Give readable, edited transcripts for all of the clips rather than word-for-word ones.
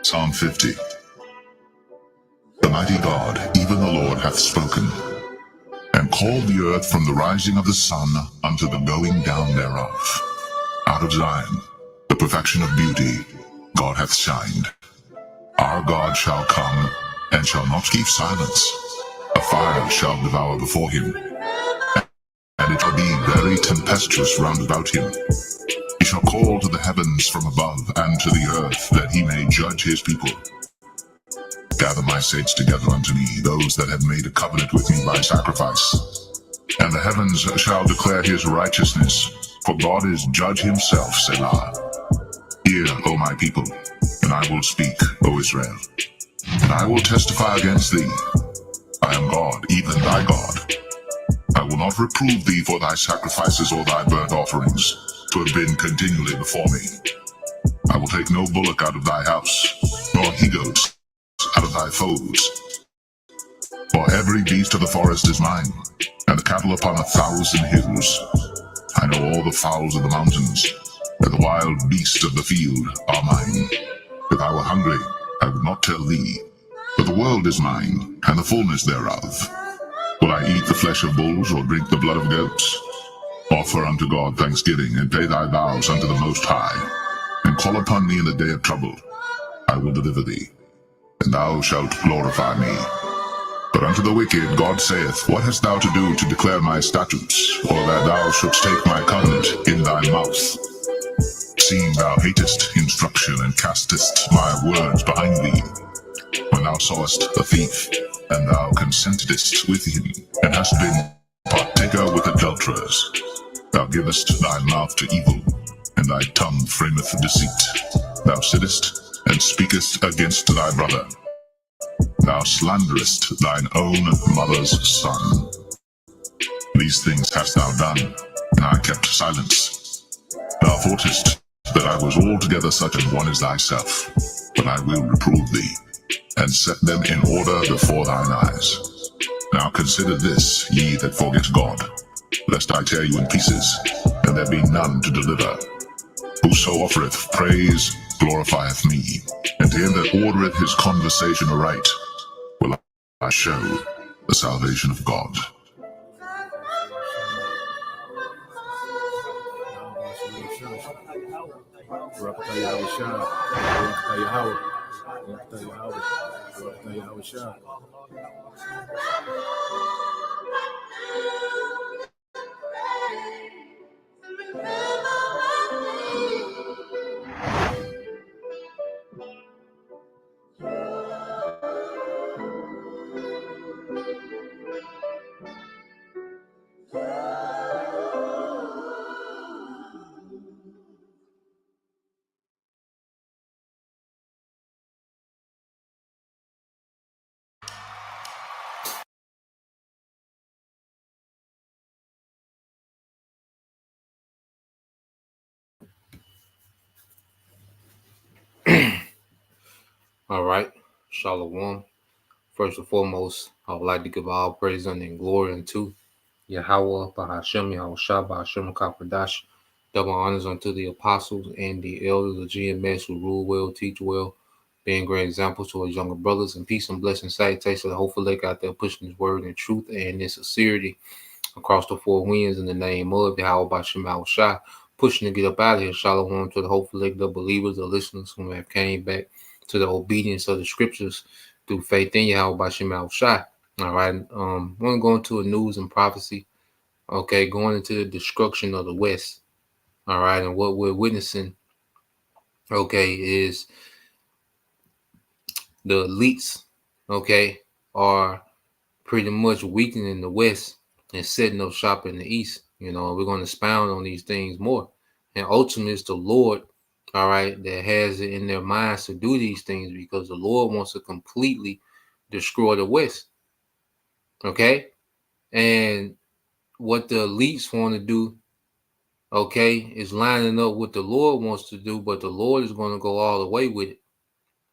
Psalm 50. The mighty God, even the Lord, hath spoken, and called the earth from the rising of the sun unto the going down thereof. Out of Zion, the perfection of beauty, God hath shined. Our God shall come, and shall not keep silence. A fire shall devour before him, and it shall be very tempestuous round about him. He shall call to the heavens from above, and to the earth, that he may judge his people. Gather my saints together unto me, those that have made a covenant with me by sacrifice. And the heavens shall declare his righteousness, for God is judge himself, Selah. Hear, O my people, and I will speak, O Israel. And I will testify against thee. I am God, even thy God. I will not reprove thee for thy sacrifices or thy burnt offerings, to have been continually before me. I will take no bullock out of thy house, nor he-goats out of thy folds. For every beast of the forest is mine, and the cattle upon 1,000 hills. I know all the fowls of the mountains, and the wild beasts of the field are mine. If I were hungry, I would not tell thee, but the world is mine, and the fullness thereof. Will I eat the flesh of bulls, or drink the blood of goats? Offer unto God thanksgiving, and pay thy vows unto the Most High, and call upon me in the day of trouble. I will deliver thee, and thou shalt glorify me. But unto the wicked God saith, What hast thou to do to declare my statutes, or that thou shouldst take my covenant in thy mouth? Seeing thou hatest instruction, and castest my words behind thee. When thou sawest a thief, and thou consentedst with him, and hast been partaker with adulterers, thou givest thy mouth to evil, and thy tongue frameth deceit. Thou sittest and speakest against thy brother. Thou slanderest thine own mother's son. These things hast thou done, and I kept silence. Thou thoughtest that I was altogether such an one as thyself, but I will reprove thee, and set them in order before thine eyes. Now consider this, ye that forget God, lest I tear you in pieces, and there be none to deliver. Whoso offereth praise glorifieth me, and to him that ordereth his conversation aright will I show the salvation of God. All right, Shalom. First and foremost, I would like to give all praise and glory unto Yahweh, Bahashem, Yahushua, Bahashem, Kapradash. Double honors unto the apostles and the elders of GMS who rule well, teach well, being great examples to his younger brothers, and peace and blessing salutations to the hopeful lake out there pushing his word in truth and in sincerity across the four winds in the name of Yahweh, Bahashem, Yahushua, pushing to get up out of here. Shalom to the hopeful lake, the believers, the listeners who have came back to the obedience of the scriptures through faith in Yahweh Bashim Al-Shai. All right. Want to go into a news and prophecy. Okay, going into the destruction of the West. All right, and what we're witnessing, okay, is the elites, okay, are pretty much weakening the West and setting up shop in the East. You know, we're going to expound on these things more. And ultimately, it's the Lord, all right, that has it in their minds to do these things, because the Lord wants to completely destroy the West. Okay? And what the elites want to do, okay, is lining up what the Lord wants to do, but the Lord is going to go all the way with it.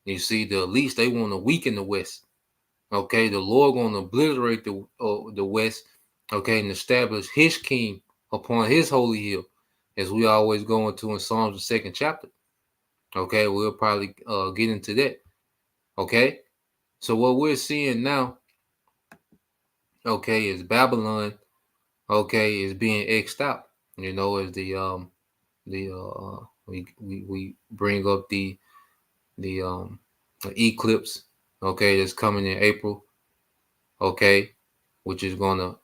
You see, the elites, they want to weaken the West. Okay, the Lord going to obliterate the West. Okay, and establish His king upon His holy hill, as we always go into in Psalms the second chapter. Okay, we'll probably get into that. Okay, so what we're seeing now, okay, is Babylon. Okay, is being xed out. You know, as we bring up the eclipse. Okay, that's coming in April. Okay, which is gonna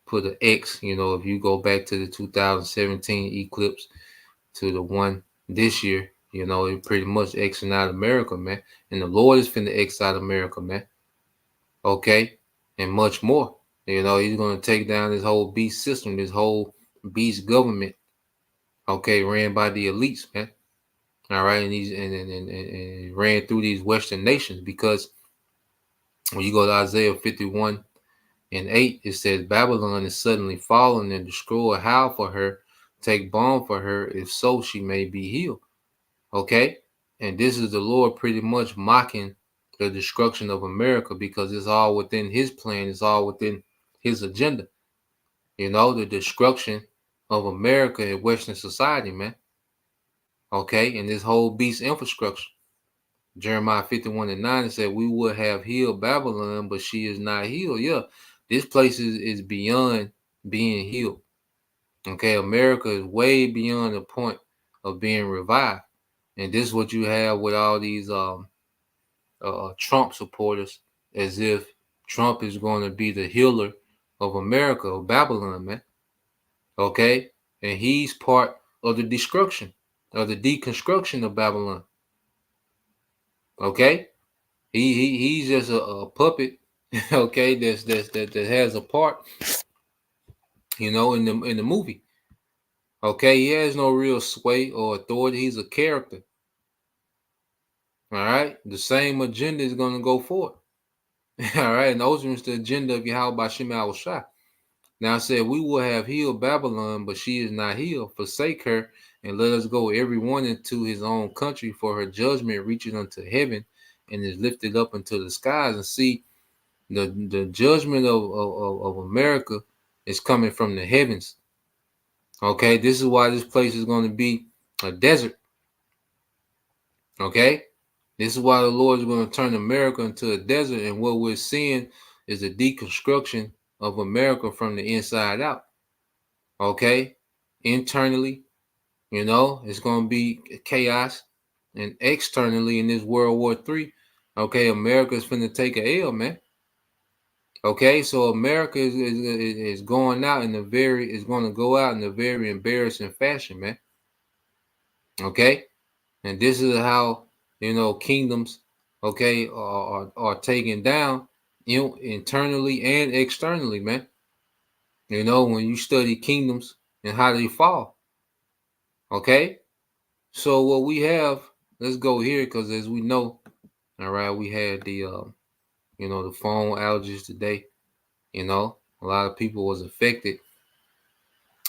put an X. You know, if you go back to the 2017 eclipse to the one this year, you know, it pretty much Xing out America, man. And the Lord is finna X out America, man. Okay, and much more. You know, He's gonna take down this whole beast system, this whole beast government. Okay, ran by the elites, man. All right, and these and ran through these Western nations, because when you go to Isaiah 51 and 8, it says Babylon is suddenly fallen and destroyed. How for her? Take balm for her, if so she may be healed. Okay, and this is the Lord pretty much mocking the destruction of America, because it's all within His plan. It's all within His agenda. You know, the destruction of America and Western society, man. Okay, and this whole beast infrastructure. Jeremiah 51 and 9, it said, we would have healed Babylon, but she is not healed. Yeah, this place is beyond being healed. Okay, America is way beyond the point of being revived. And this is what you have with all these Trump supporters, as if Trump is going to be the healer of America, of Babylon, man. Okay, and he's part of the destruction, of the deconstruction of Babylon. Okay, he's just a puppet. Okay, that has a part, you know, in the movie. Okay, he has no real sway or authority. He's a character. All right, the same agenda is going to go forward. All right, and those are the agenda of Yahweh Shema Shai. Now I said, we will have healed Babylon, but she is not healed. Forsake her, and let us go every one into his own country, for her judgment reaches unto heaven and is lifted up into the skies. And see, the judgment of America is coming from the heavens. Okay, this is why this place is going to be a desert. Okay, this is why the Lord is going to turn America into a desert, and what we're seeing is a deconstruction of America from the inside out. Okay, internally, you know, it's going to be chaos, and externally in this World War III, okay, America's finna take a L, man. Okay, so America is going out in is going to go out in a very embarrassing fashion, man. Okay, and this is how, you know, kingdoms, okay, are taken down, you know, internally and externally, man. You know, when you study kingdoms and how they fall. Okay, so what we have, let's go here, because as we know, all right, we had the you know, the phone outages today. You know, a lot of people was affected.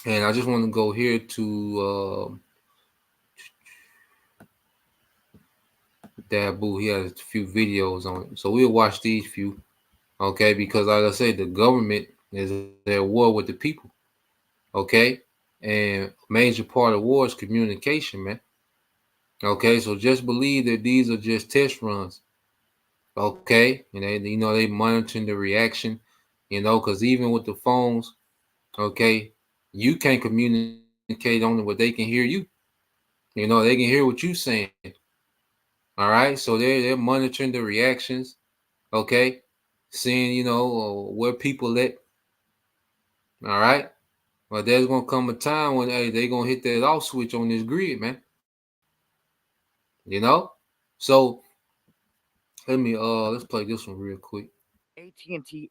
And I just want to go here to Dabu. He has a few videos on it. So we'll watch these few, okay? Because like I say, the government is at war with the people, okay? And a major part of war is communication, man. Okay, so just believe that these are just test runs, okay? And they, you know, they monitoring the reaction, you know, because even with the phones, okay, you can't communicate only what they can hear you. You know, they can hear what you're saying. All right, so they're monitoring the reactions, okay, seeing, you know, where people at. All right, but there's gonna come a time when, hey, they're gonna hit that off switch on this grid, man. You know, so let's play this one real quick. AT&T.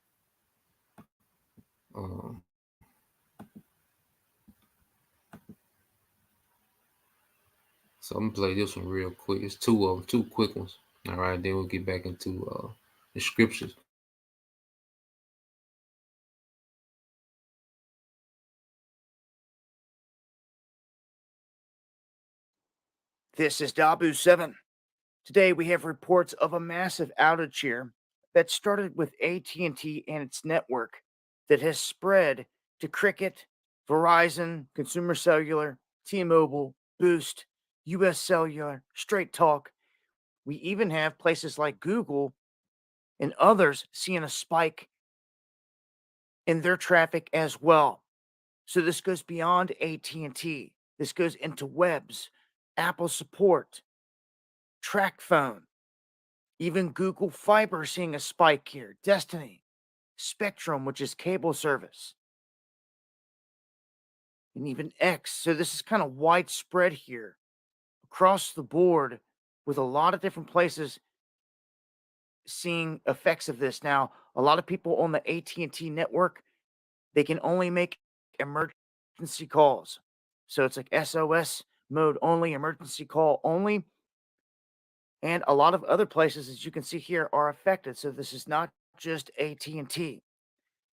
So I'm gonna play this one real quick. It's two quick ones. All right, then we'll get back into the scriptures. This is Dabu 7. Today we have reports of a massive outage here that started with AT&T and its network that has spread to Cricket, Verizon, Consumer Cellular, T-Mobile, Boost, US Cellular, Straight Talk. We even have places like Google and others seeing a spike in their traffic as well. So this goes beyond AT&T. This goes into webs, Apple support, track phone, even Google Fiber seeing a spike here, Destiny, Spectrum, which is cable service, and even X. So this is kind of widespread here across the board with a lot of different places seeing effects of this. Now, a lot of people on the AT&T network, they can only make emergency calls. So it's like SOS mode only, emergency call only. And a lot of other places, as you can see here, are affected. So this is not just AT&T.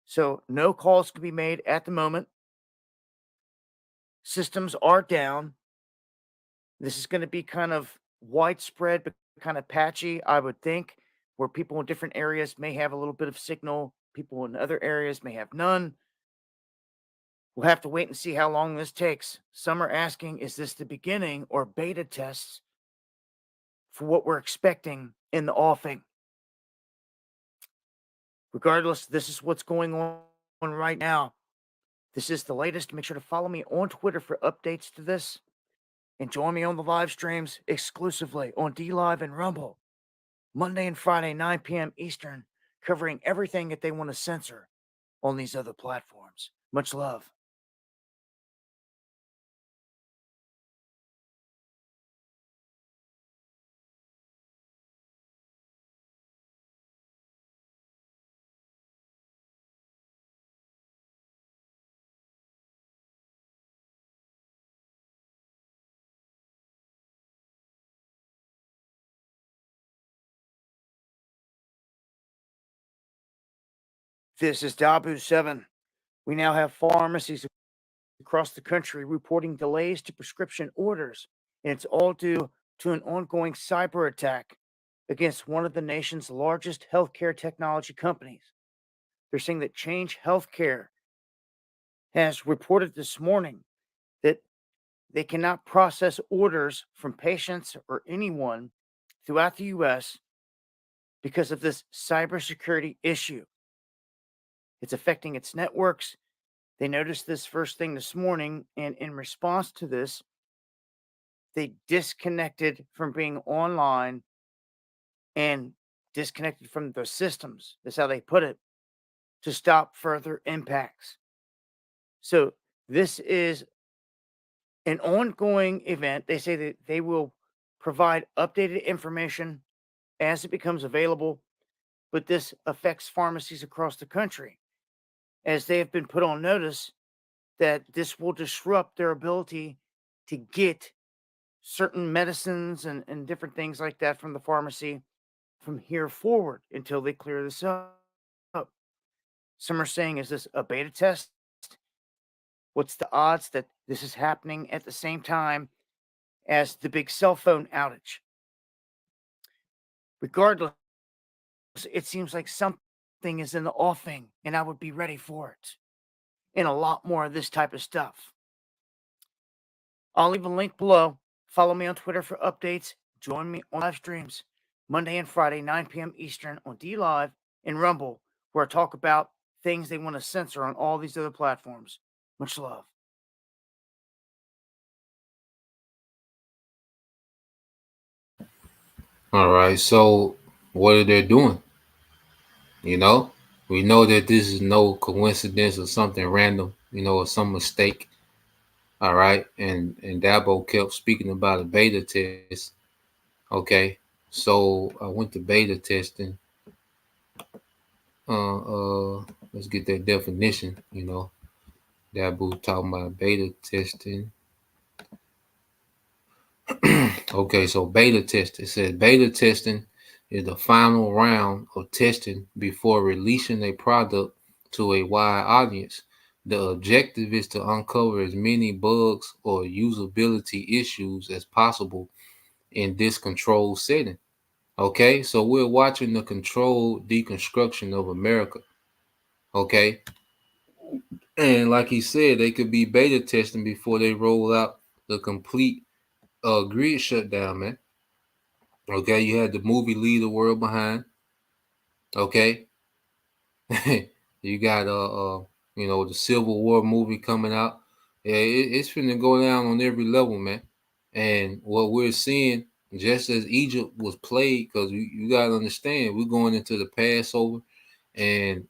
So no calls can be made at the moment. Systems are down. This is going to be kind of widespread, but kind of patchy, I would think, where people in different areas may have a little bit of signal. People in other areas may have none. We'll have to wait and see how long this takes. Some are asking, is this the beginning or beta tests for what we're expecting in the offing? Regardless, this is what's going on right now. This is the latest. Make sure to follow me on Twitter for updates to this. And join me on the live streams exclusively on DLive and Rumble, Monday and Friday, 9 p.m. Eastern, covering everything that they want to censor on these other platforms. Much love. This is Dabu7. We now have pharmacies across the country reporting delays to prescription orders, and it's all due to an ongoing cyber attack against one of the nation's largest healthcare technology companies. They're saying that Change Healthcare has reported this morning that they cannot process orders from patients or anyone throughout the U.S. because of this cybersecurity issue. It's affecting its networks. They noticed this first thing this morning, and in response to this, they disconnected from being online and disconnected from the systems. That's how they put it, to stop further impacts. So this is an ongoing event. They say that they will provide updated information as it becomes available, but this affects pharmacies across the country as they have been put on notice that this will disrupt their ability to get certain medicines and different things like that from the pharmacy from here forward until they clear this up. Some are saying, is this a beta test? What's the odds that this is happening at the same time as the big cell phone outage? Regardless, it seems like something is in the offing, and I would be ready for it. And a lot more of this type of stuff. I'll leave a link below. Follow me on Twitter for updates. Join me on live streams Monday and Friday, 9 p.m. Eastern on DLive and Rumble, where I talk about things they want to censor on all these other platforms. Much love. All right. So what are they doing? You know, we know that this is no coincidence or something random, or some mistake. All right. And Dabo kept speaking about a beta test. Okay. So I went to beta testing. Let's get that definition. Dabo talking about beta testing. Okay, so beta testing. It says beta testing is the final round of testing before releasing a product to a wide audience. The objective is to uncover as many bugs or usability issues as possible in this controlled setting. Okay, so we're watching the controlled deconstruction of America. Okay, and like he said, they could be beta testing before they roll out the complete grid shutdown, man. Okay, you had the movie Leave the World Behind. Okay, you got the Civil War movie coming out. Yeah, it's finna go down on every level, man. And what we're seeing, just as Egypt was played, because you gotta understand, we're going into the Passover, and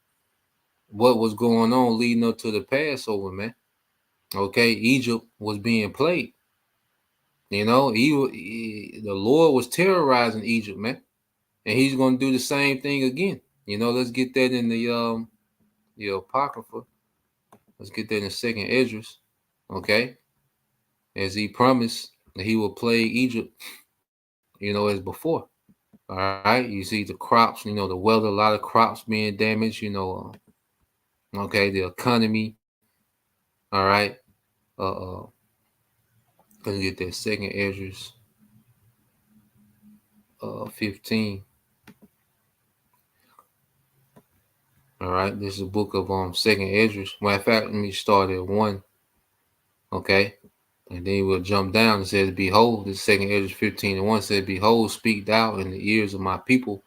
what was going on leading up to the Passover, man. Okay, Egypt was being played. The Lord was terrorizing Egypt, man, and He's going to do the same thing again. Let's get that in the Apocrypha. Let's get that in Second Esdras. Okay, as He promised that He will plague Egypt, as before. All right, you see the crops, the weather, a lot of crops being damaged. Okay, the economy. All right, let's get that Second Esdras 15. All right, this is a book of Second Esdras. Matter of fact, let me start at 1. Okay, and then we'll jump down. It says, "Behold," this Second Esdras 15:1 says, "Behold, speak thou in the ears of my people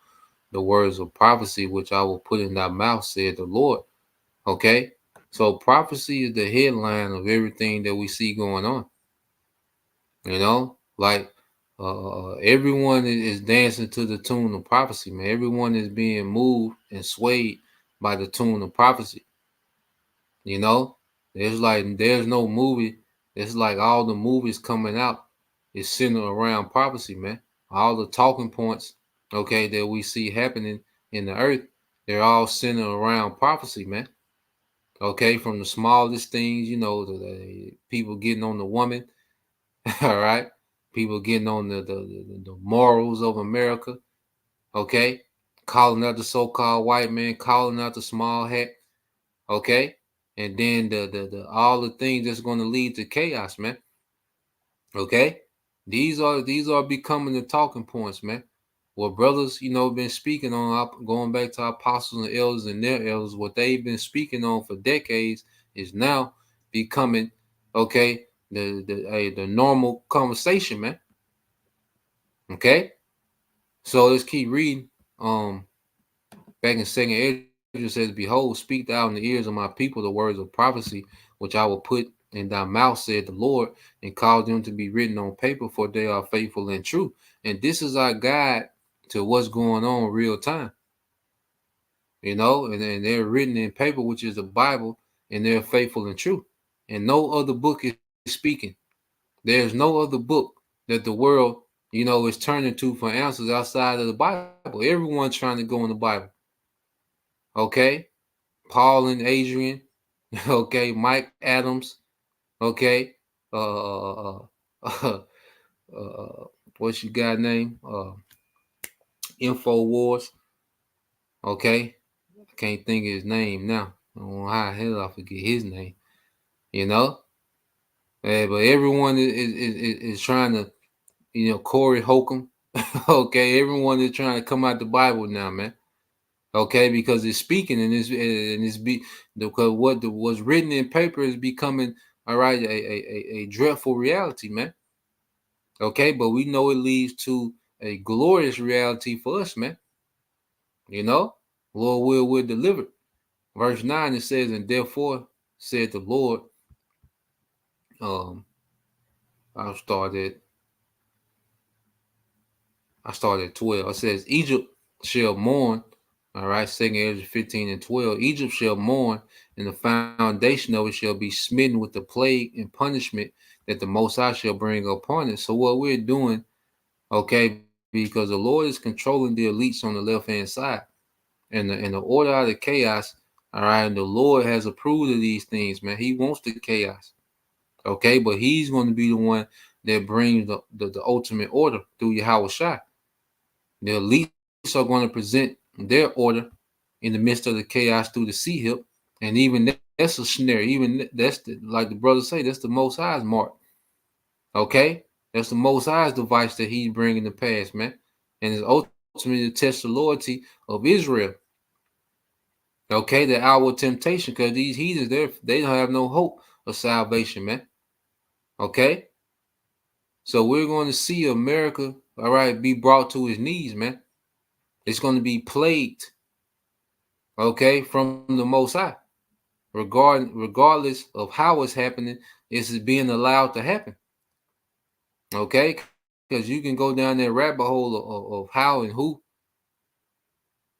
the words of prophecy which I will put in thy mouth," said the Lord. Okay, so prophecy is the headline of everything that we see going on. Like everyone is dancing to the tune of prophecy, man. Everyone is being moved and swayed by the tune of prophecy. There's no movie. It's like all the movies coming out is centered around prophecy, man. All the talking points, okay, that we see happening in the earth, they're all centered around prophecy, man. Okay, from the smallest things, the people getting on the woman, all right, people getting on the morals of America, okay, calling out the so-called white man, calling out the small hat, okay, and then the all the things that's going to lead to chaos, man. Okay, these are becoming the talking points, man. What brothers, been speaking on, going back to our apostles and elders and their elders, what they've been speaking on for decades is now becoming, okay, the normal conversation, man. Okay, so let's keep reading. Back in Second Esdras says, "Behold, speak thou in the ears of my people the words of prophecy, which I will put in thy mouth, said the Lord, and cause them to be written on paper, for they are faithful and true." And this is our guide to what's going on real time, and they're written in paper, which is the Bible, and they're faithful and true. And no other book is speaking. There's no other book that the world, is turning to for answers outside of the Bible. Everyone's trying to go in the Bible. Okay? Paul and Adrian, okay, Mike Adams, okay, uh, uh, what's your guy name? Infowars, okay. I can't think of his name now. I don't know how the hell I forget his name. You know, but everyone is trying to, Corey Holcomb. Okay, everyone is trying to come out the Bible now, man. Okay, because it's speaking and it's because what's written in paper is becoming, all right, a dreadful reality, man. Okay, but we know it leads to a glorious reality for us, man. Lord will deliver. Verse 9 it says, "And therefore said the Lord," um, I started I started 12. It says, "Egypt shall mourn." All right, Second Esdras 15 and 12. "Egypt shall mourn, and the foundation of it shall be smitten with the plague and punishment that the Most High shall bring upon it." So what we're doing, okay, because the Lord is controlling the elites on the left hand side, and the order out of chaos. All right, and the Lord has approved of these things, man. He wants the chaos, okay, but He's going to be the one that brings the ultimate order through Yahweh Shai. The elites are going to present their order in the midst of the chaos through the sea hip, and even that's a snare. Even that's like the brothers say, that's the Most High's mark. Okay, that's the Most High's device that He's bringing to pass, man. And His ultimate ultimately to test the loyalty of Israel. Okay, the hour of temptation, because these heathens, they don't have no hope of salvation, man. Okay, so we're going to see America, all right, be brought to its knees, man. It's going to be plagued, okay, from the Most High. Regardless of how it's happening, it's being allowed to happen. Okay, because you can go down that rabbit hole of how and who.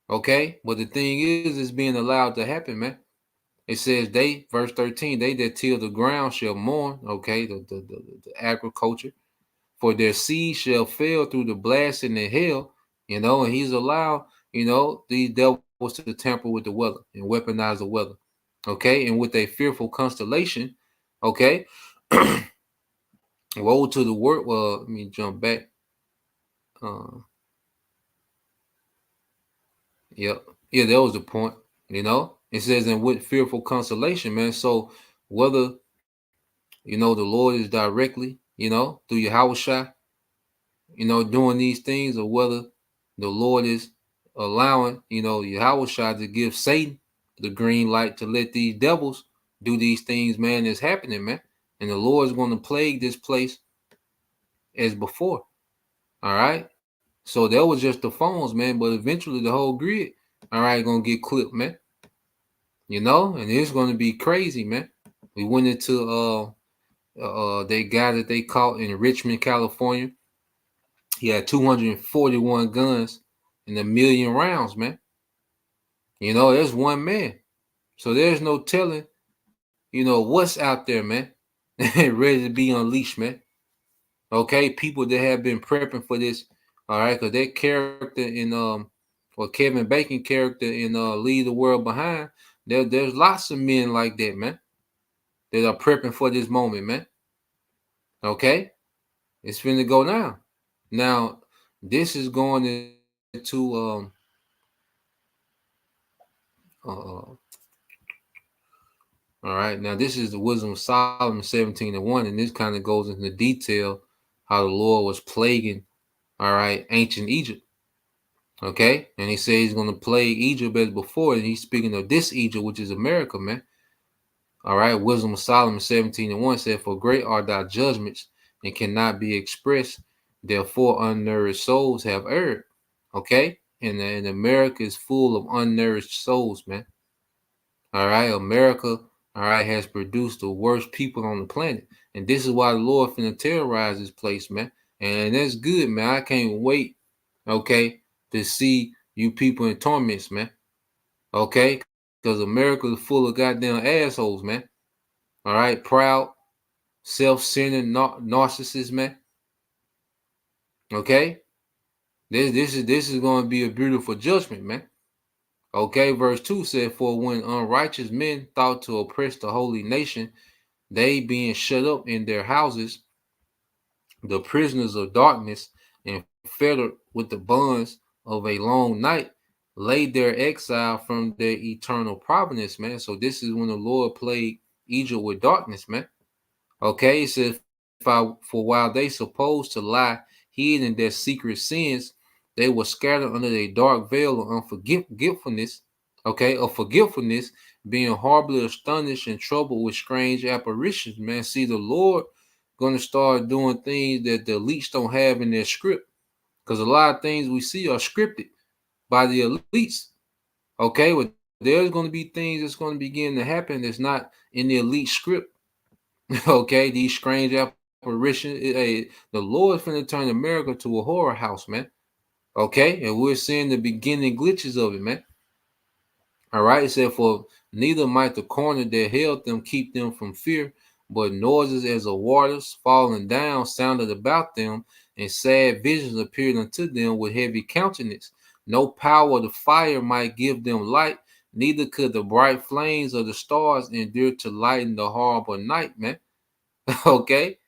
Okay, but the thing is, it's being allowed to happen, man. It says they, verse 13, they that till the ground shall mourn, okay, the agriculture, for their seed shall fail through the blast and the hail, and he's allowed, these devils to tamper with the weather and weaponize the weather, okay, and with a fearful constellation, okay. Woe to the word. Well, let me jump back. Yep. Yeah, that was the point. It says, and with fearful consolation, man. So whether the Lord is directly, through Yahushua, doing these things, or whether the Lord is allowing, Yahushua to give Satan the green light to let these devils do these things, man, is happening, man. And the Lord is going to plague this place as before. All right. So that was just the phones, man. But eventually the whole grid, all right, gonna get clipped, man. And it's gonna be crazy, man. We went into they guy that they caught in Richmond, California. He had 241 guns and 1,000,000 rounds, man. There's one man. So there's no telling, what's out there, man. Ready to be unleashed, man. Okay, people that have been prepping for this, all right, because that character in or Kevin Bacon character in Leave the World Behind, there's lots of men like that, man, that are prepping for this moment, man. Okay, it's finna go down. Now, this is going into all right. Now, this is the Wisdom of Solomon 17:1, and this kind of goes into detail how the Lord was plaguing, all right, ancient Egypt. Okay, and he says he's going to plague Egypt as before, and he's speaking of this Egypt, which is America, man. All right, Wisdom of Solomon 17:1 said, "For great are thy judgments, and cannot be expressed. Therefore, unnourished souls have erred." Okay, and America is full of unnourished souls, man. All right, America, all right, has produced the worst people on the planet, and this is why the Lord finna terrorize this place, man. And that's good, man. I can't wait, okay, to see you people in torments, man. Okay, because America is full of goddamn assholes, man. All right, proud, self-centered, narcissists, man. Okay, this is going to be a beautiful judgment, man. Okay, verse 2 said, "For when unrighteous men thought to oppress the holy nation, they being shut up in their houses, the prisoners of darkness, and fettered with the bonds of a long night, laid their exile from their eternal providence," man. So this is when the Lord plagued Egypt with darkness, man. Okay, it says, "For while they supposed to lie hid in their secret sins, they were scattered under a dark veil of unforgetfulness." Okay, of forgetfulness, being horribly astonished and troubled with strange apparitions. Man, see, the Lord gonna start doing things that the elites don't have in their script, because a lot of things we see are scripted by the elites. Okay, but there's going to be things that's going to begin to happen that's not in the elite script. Okay, these strange apparitions. The Lord's finna turn America to a horror house, man. Okay, and we're seeing the beginning glitches of it, man. All right, it said, "For neither might the corner that held them keep them from fear, but noises as of waters falling down sounded about them, and sad visions appeared unto them with heavy countenance. No power of the fire might give them light, neither could the bright flames of the stars endure to lighten the horrible night," man. Okay,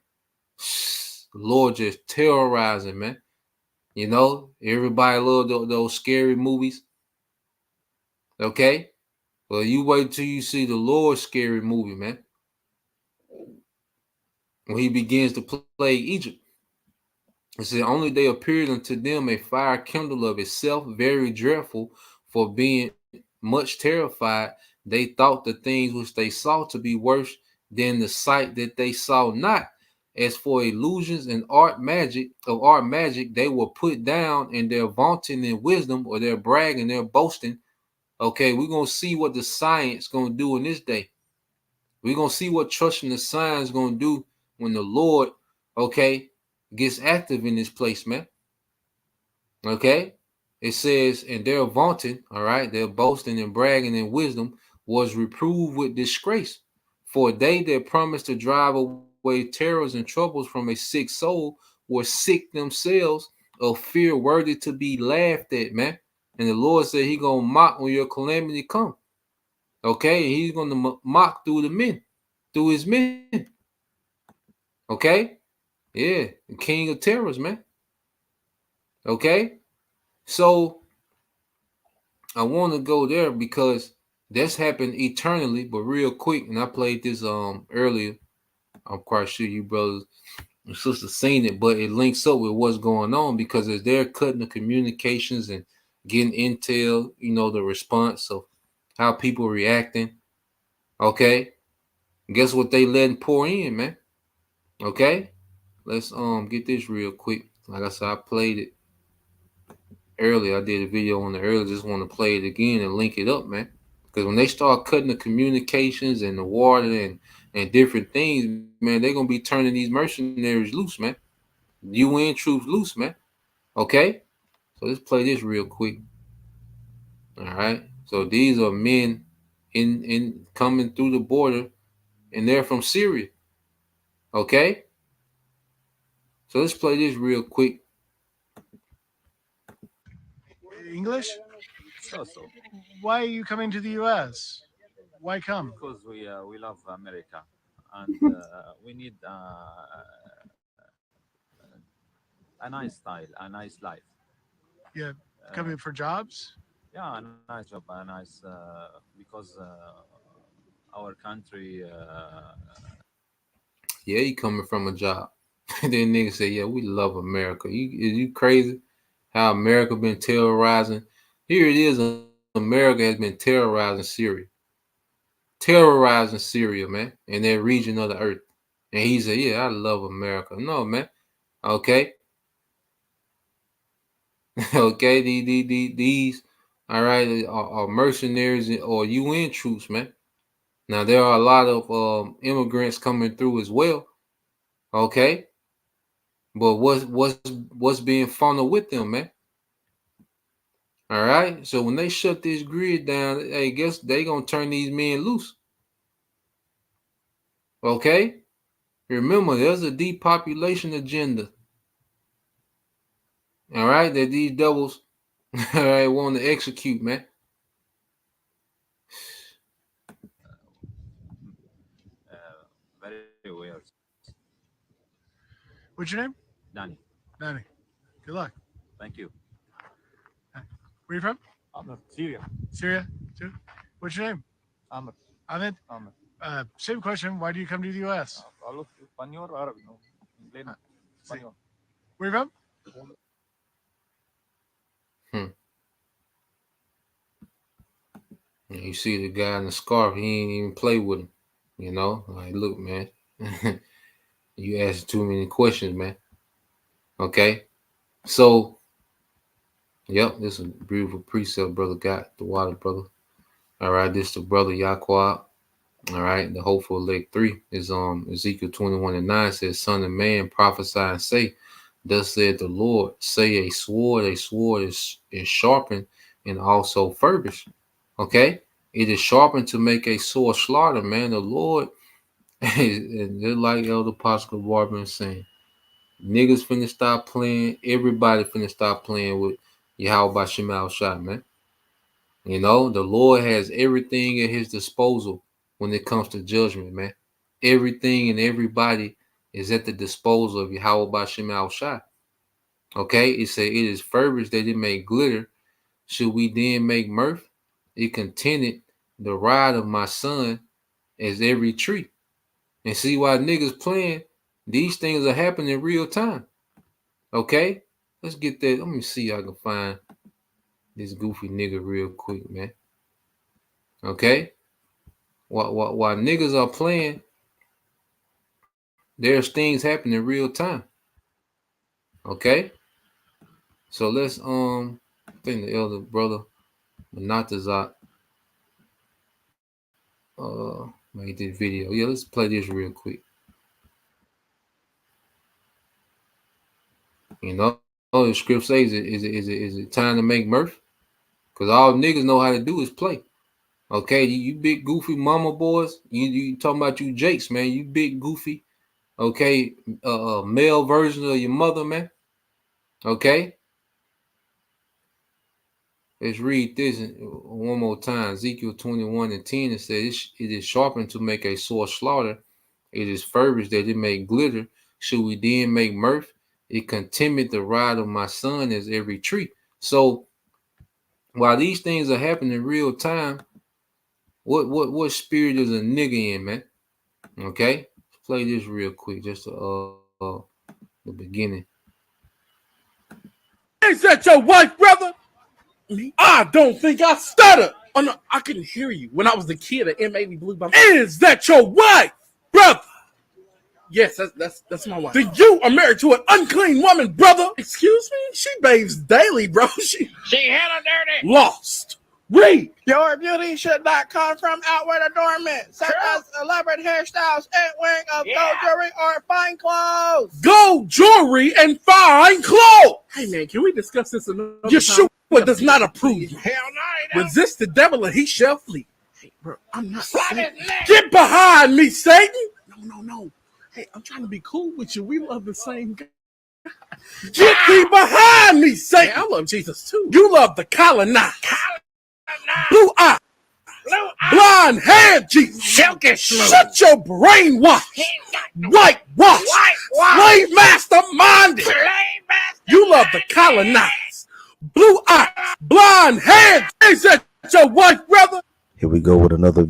Lord just terrorizing, man. Everybody love those scary movies. Okay, well, you wait till you see the Lord's scary movie, man. When he begins to play Egypt. It said, only they appeared unto them a fire kindled of itself, very dreadful, for being much terrified, they thought the things which they saw to be worse than the sight that they saw not. As for illusions and art magic, they were put down in their vaunting in wisdom or their bragging, their boasting. Okay, we're gonna see what the science gonna do in this day. We're gonna see what trusting the signs gonna do when the Lord, okay, gets active in this place, man. Okay, it says, and their vaunting, all right, their boasting and bragging in wisdom was reproved with disgrace. For they that promised to drive away terrors and troubles from a sick soul were sick themselves of fear, worthy to be laughed at, man. And the Lord said He gonna mock when your calamity come. Okay, He's gonna mock through the men, through His men. Okay, yeah, the King of terrors, man. Okay, so I want to go there because that's happened eternally, but real quick. And I played this earlier. I'm quite sure you brothers and sisters seen it, but it links up with what's going on because as they're cutting the communications and getting intel, you know, the response of how people reacting. Okay, guess what they letting pour in, man. Okay, let's get this real quick. Like I said, I played it earlier. I did a video on it earlier. Just want to play it again and link it up, man. Because when they start cutting the communications and the water and different things, man, they're gonna be turning these mercenaries loose, man. UN troops loose, man. Okay, so let's play this real quick. All right. So these are men in coming through the border, and they're from Syria. Okay. So let's play this real quick. English? So, Why are you coming to the U.S.? Why come? because we love America, and we need a nice style, a nice life. Yeah, Uh, coming for jobs? yeah, a nice job, a nice because our country. Yeah, he coming from a job. And then niggas say, yeah, we love America. You crazy? How America been terrorizing? Here it is, America has been terrorizing Syria. Terrorizing Syria, man, in that region of the earth. And he said, yeah, I love America. No, man. Okay. Okay, these all right, are mercenaries or UN troops, man. Now there are a lot of immigrants coming through as well. Okay, but what's being funneled with them, man? All right. So when they shut this grid down, hey, guess they gonna turn these men loose. Okay. Remember, there's a depopulation agenda. All right, that these devils, all right, want to execute, man. Very weird. What's your name? Danny, Danny. Good luck. thank you. Where you from? I'm Syria. Syria, too? What's your name? Amr. Ahmed? Amr. Same question. Why do you come to the U.S.? All of Spanish or Arabic? No. Plain See. Spanish. Where you from? Hmm. And you see the guy in the scarf, he ain't even play with him. You know, like, look, man, you ask too many questions, man. Okay, so, yep, this is a beautiful precept, brother. Got the water, brother. All right, this the brother Yaqua. All right, the hopeful elect 3 is Ezekiel 21:9 says, Son of man, prophesy and say, Thus said the Lord, say a sword is sharpened and also furbished. Okay, it is sharpened to make a sore slaughter, man. The Lord, and just like Elder Pascal Barber is saying, niggas finna stop playing. Everybody finna stop playing with Yahweh Bashem Al Shai, man. You know, the Lord has everything at his disposal when it comes to judgment, man. Everything and everybody is at the disposal of Yahweh Bashem Al Shai. Okay, it said it is furbished that it may glitter. Should we then make mirth? It contented the ride of my son as every tree. And see why niggas playing, these things are happening in real time. Okay, let's get that. Let me see if I can find this goofy nigga real quick, man. Okay, while niggas are playing, there's things happening in real time. Okay, so let's I think the elder brother Manatazak made this video. Yeah, let's play this real quick. You know, the script says is it time to make mirth? Cause all niggas know how to do is play. Okay, you big goofy mama boys, you talking about you Jakes, man. You big goofy, okay, male version of your mother, man. Okay, let's read this one more time. Ezekiel 21:10. It says, "It is sharpened to make a sore slaughter. It is furbished that it may glitter. Should we then make mirth? It contemneth the rod of my son as every tree." So while these things are happening in real time, what spirit is a nigga in, man? Okay, let's play this real quick, just the beginning. Is that your wife, brother? Me? I don't think I stutter. Oh no, I couldn't hear you. When I was a kid, an M80 blew by. Is that your wife, brother? Yes, that's my wife. Then you are married to an unclean woman, brother. Excuse me? She bathes daily, bro. She hella dirty. Lost. Read. Your beauty should not come from outward adornment, such as elaborate hairstyles and wearing of gold jewelry or fine clothes. Gold jewelry and fine clothes. Hey man, can we discuss this another time? Yeshua does not approve. Hell no. Resist the devil and he shall flee. Hey, bro, I'm not. Get behind me, Satan. No. Hey, I'm trying to be cool with you. We love the same God. Get thee behind me, Satan. Hey, I love Jesus too. You love the colonized. Blue eye. Blonde hair, Jesus. Shut your brainwash. Whitewash. Slave master minded. You love the colonized. Blue eye. Blonde hair. Is that your wife, brother? Here we go with another.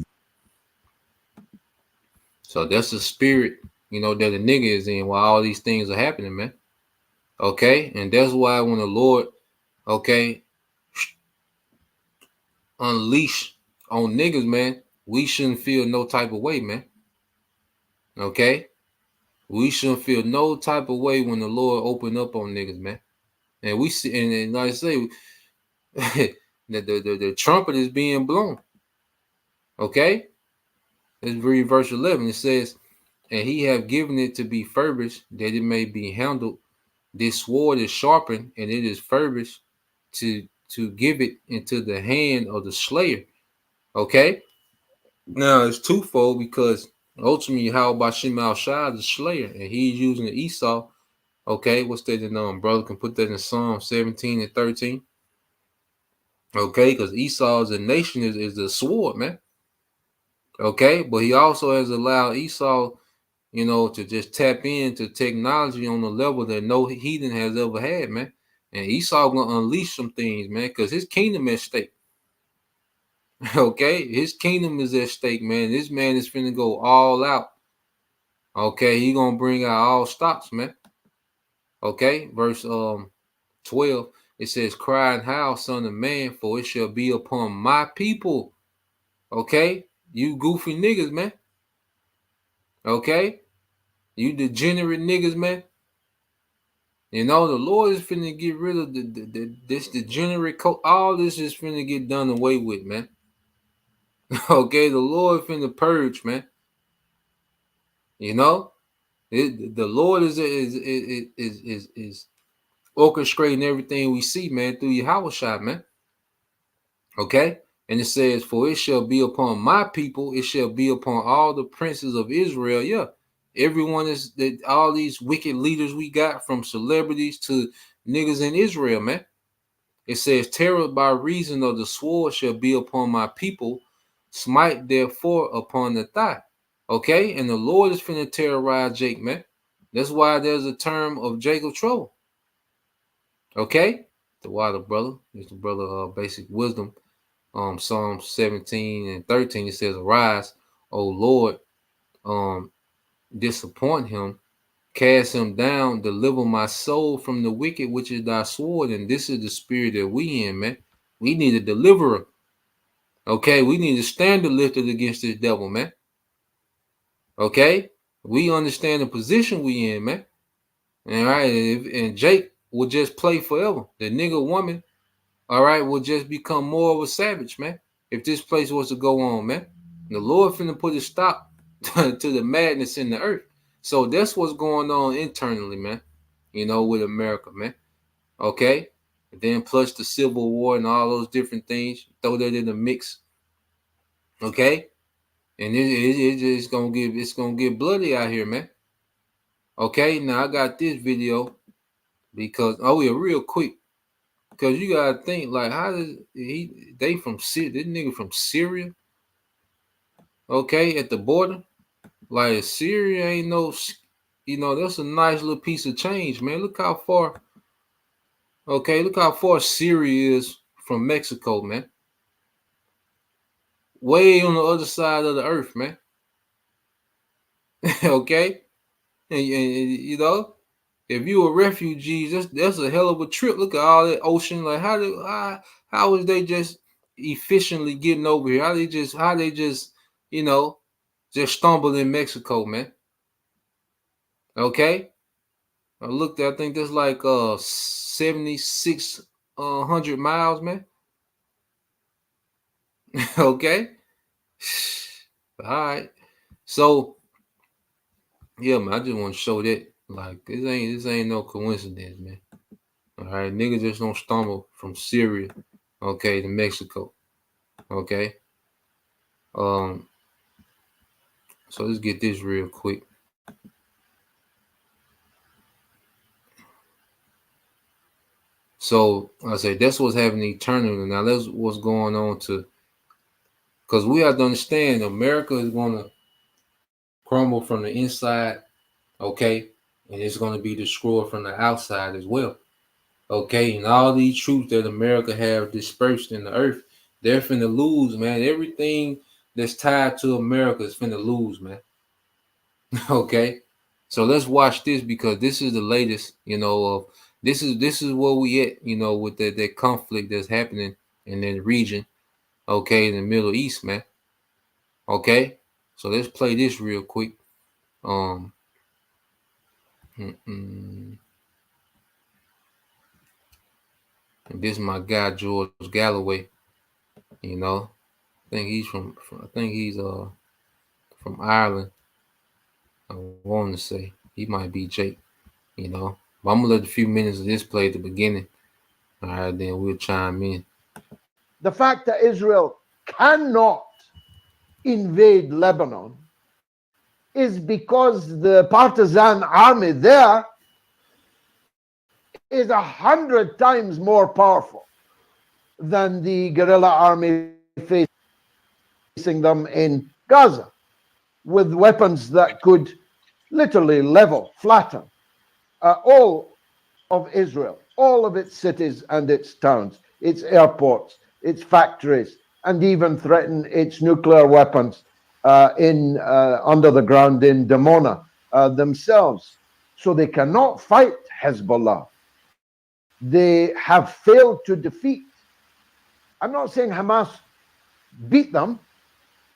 So that's the spirit, that the nigga is in while all these things are happening, man. Okay, and that's why when the Lord, unleash on niggas, man, we shouldn't feel no type of way, man. Okay, we shouldn't feel no type of way when the Lord open up on niggas, man. And we see, and like I say, the trumpet is being blown. Okay, let's read verse 11. It says, "And he have given it to be furbished, that it may be handled. This sword is sharpened, and it is furbished to give it into the hand of the slayer." Okay, now it's twofold because ultimately, how about Shema Shai, the slayer, and he's using the Esau. Okay, what's that in brother can put that in Psalm 17 and 13. Okay, because Esau as a nation is the sword, man. Okay, but he also has allowed Esau, to just tap into technology on a level that no heathen has ever had, man. And Esau gonna unleash some things, man, because his kingdom at stake. Okay, his kingdom is at stake, man. This man is finna go all out. Okay, he gonna bring out all stops, man. Okay, verse 12, it says, "Cry and howl, son of man, for it shall be upon my people." Okay, you goofy niggas, man. Okay, you degenerate niggas, man. The Lord is finna get rid of this degenerate all this is finna get done away with, man. Okay, the Lord finna purge, man. The Lord is orchestrating everything we see, man, through Yahushua, man. Okay, and it says, "For it shall be upon my people; it shall be upon all the princes of Israel." Yeah, everyone is that all these wicked leaders we got, from celebrities to niggas in Israel, man. It says, "Terror by reason of the sword shall be upon my people; smite therefore upon the thigh." Okay, and the Lord is finna terrorize Jake, man. That's why there's a term of Jacob trouble. Okay, the water brother is the brother of basic wisdom. Psalm 17 and 13, it says, "Arise, O Lord, disappoint him, cast him down, deliver my soul from the wicked, which is thy sword. And this is the spirit that we in, man. We need a deliverer. Okay, we need to stand the lifted against this devil, man. Okay, we understand the position we in, man. All right, and Jake will just play forever. The nigga woman, all right, will just become more of a savage, man. If this place was to go on, man, the Lord finna put a stop to the madness in the earth. So that's what's going on internally, man. You know, with America, man. Okay, and then plus the Civil War and all those different things. Throw that in the mix. Okay, and it's gonna get bloody out here, man. Okay, now I got this video because real quick, because you gotta think like how does they from Syria? This nigga from Syria, okay, at the border, like Syria ain't no, that's a nice little piece of change, man. Look how far, okay, look how far Syria is from Mexico, man. Way on the other side of the earth, man. Okay, and if you a refugee, that's a hell of a trip. Look at all that ocean. Like how is they just efficiently getting over here? How they just just stumble in Mexico, man. Okay, I looked. I think that's like 7,600 miles, man. Okay, all right. So yeah, man. I just want to show that like this ain't no coincidence, man. All right, niggas just don't stumble from Syria, okay, to Mexico, okay. So let's get this real quick. So I say that's what's happening eternally. Now that's what's going on because we have to understand America is going to crumble from the inside, okay, and it's going to be destroyed from the outside as well. Okay, and all these troops that America have dispersed in the earth, they're finna lose, man. Everything that's tied to America is finna lose, man. Okay, so let's watch this because this is the latest. This is where we at. With that conflict that's happening in that region. Okay, in the Middle East, man. Okay, so let's play this real quick. And this is my guy George Galloway. I think he's from Ireland. I want to say he might be Jake. But I'm gonna let a few minutes of this play at the beginning. All right, then we'll chime in. The fact that Israel cannot invade Lebanon is because the partisan army there is 100 times more powerful than the guerrilla army facing them in Gaza, with weapons that could literally level, flatten all of Israel, all of its cities and its towns, its airports, its factories, and even threaten its nuclear weapons under the ground in Dimona themselves. So they cannot fight Hezbollah. They have failed to defeat. I'm not saying Hamas beat them,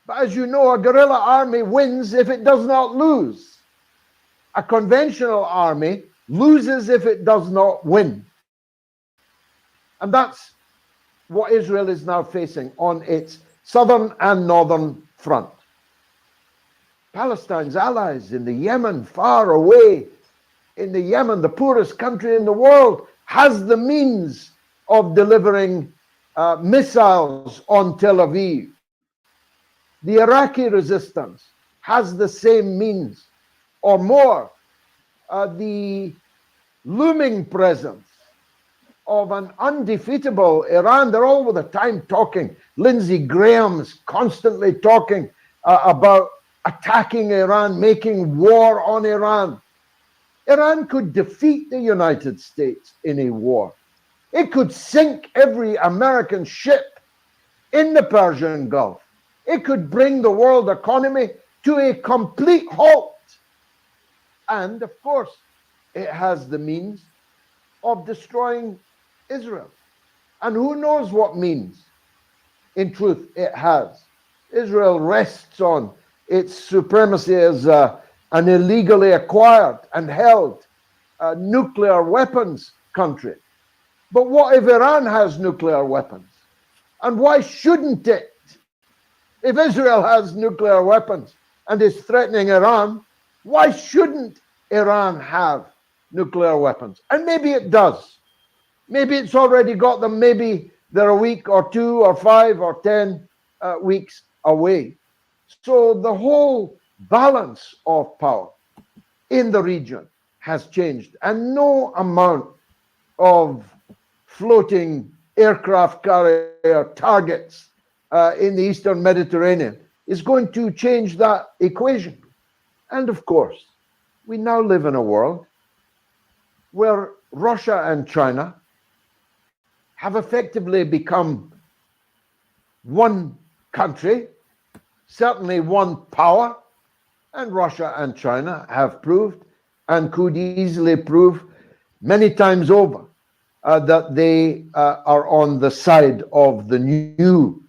but as you know, a guerrilla army wins if it does not lose. A conventional army loses if it does not win. And that's what Israel is now facing on its southern and northern front. Palestine's allies in the Yemen, far away in the Yemen, the poorest country in the world, has the means of delivering missiles on Tel Aviv. The Iraqi resistance has the same means or more. The looming presence of an undefeatable Iran, they're all the time talking. Lindsey Graham's constantly talking about attacking Iran, making war on Iran. Iran could defeat the United States in a war. It could sink every American ship in the Persian Gulf. It could bring the world economy to a complete halt. And of course, it has the means of destroying Israel. And who knows what means, in truth, it has. Israel rests on its supremacy as an illegally acquired and held nuclear weapons country. But what if Iran has nuclear weapons? And why shouldn't it? If Israel has nuclear weapons and is threatening Iran, why shouldn't Iran have nuclear weapons? And maybe it does. Maybe it's already got them. Maybe they're a week or 2 or 5 or 10 weeks away. So the whole balance of power in the region has changed, and no amount of floating aircraft carrier targets in the Eastern Mediterranean is going to change that equation. And of course, we now live in a world where Russia and China have effectively become one country, certainly one power, and Russia and China have proved and could easily prove many times over that they are on the side of the new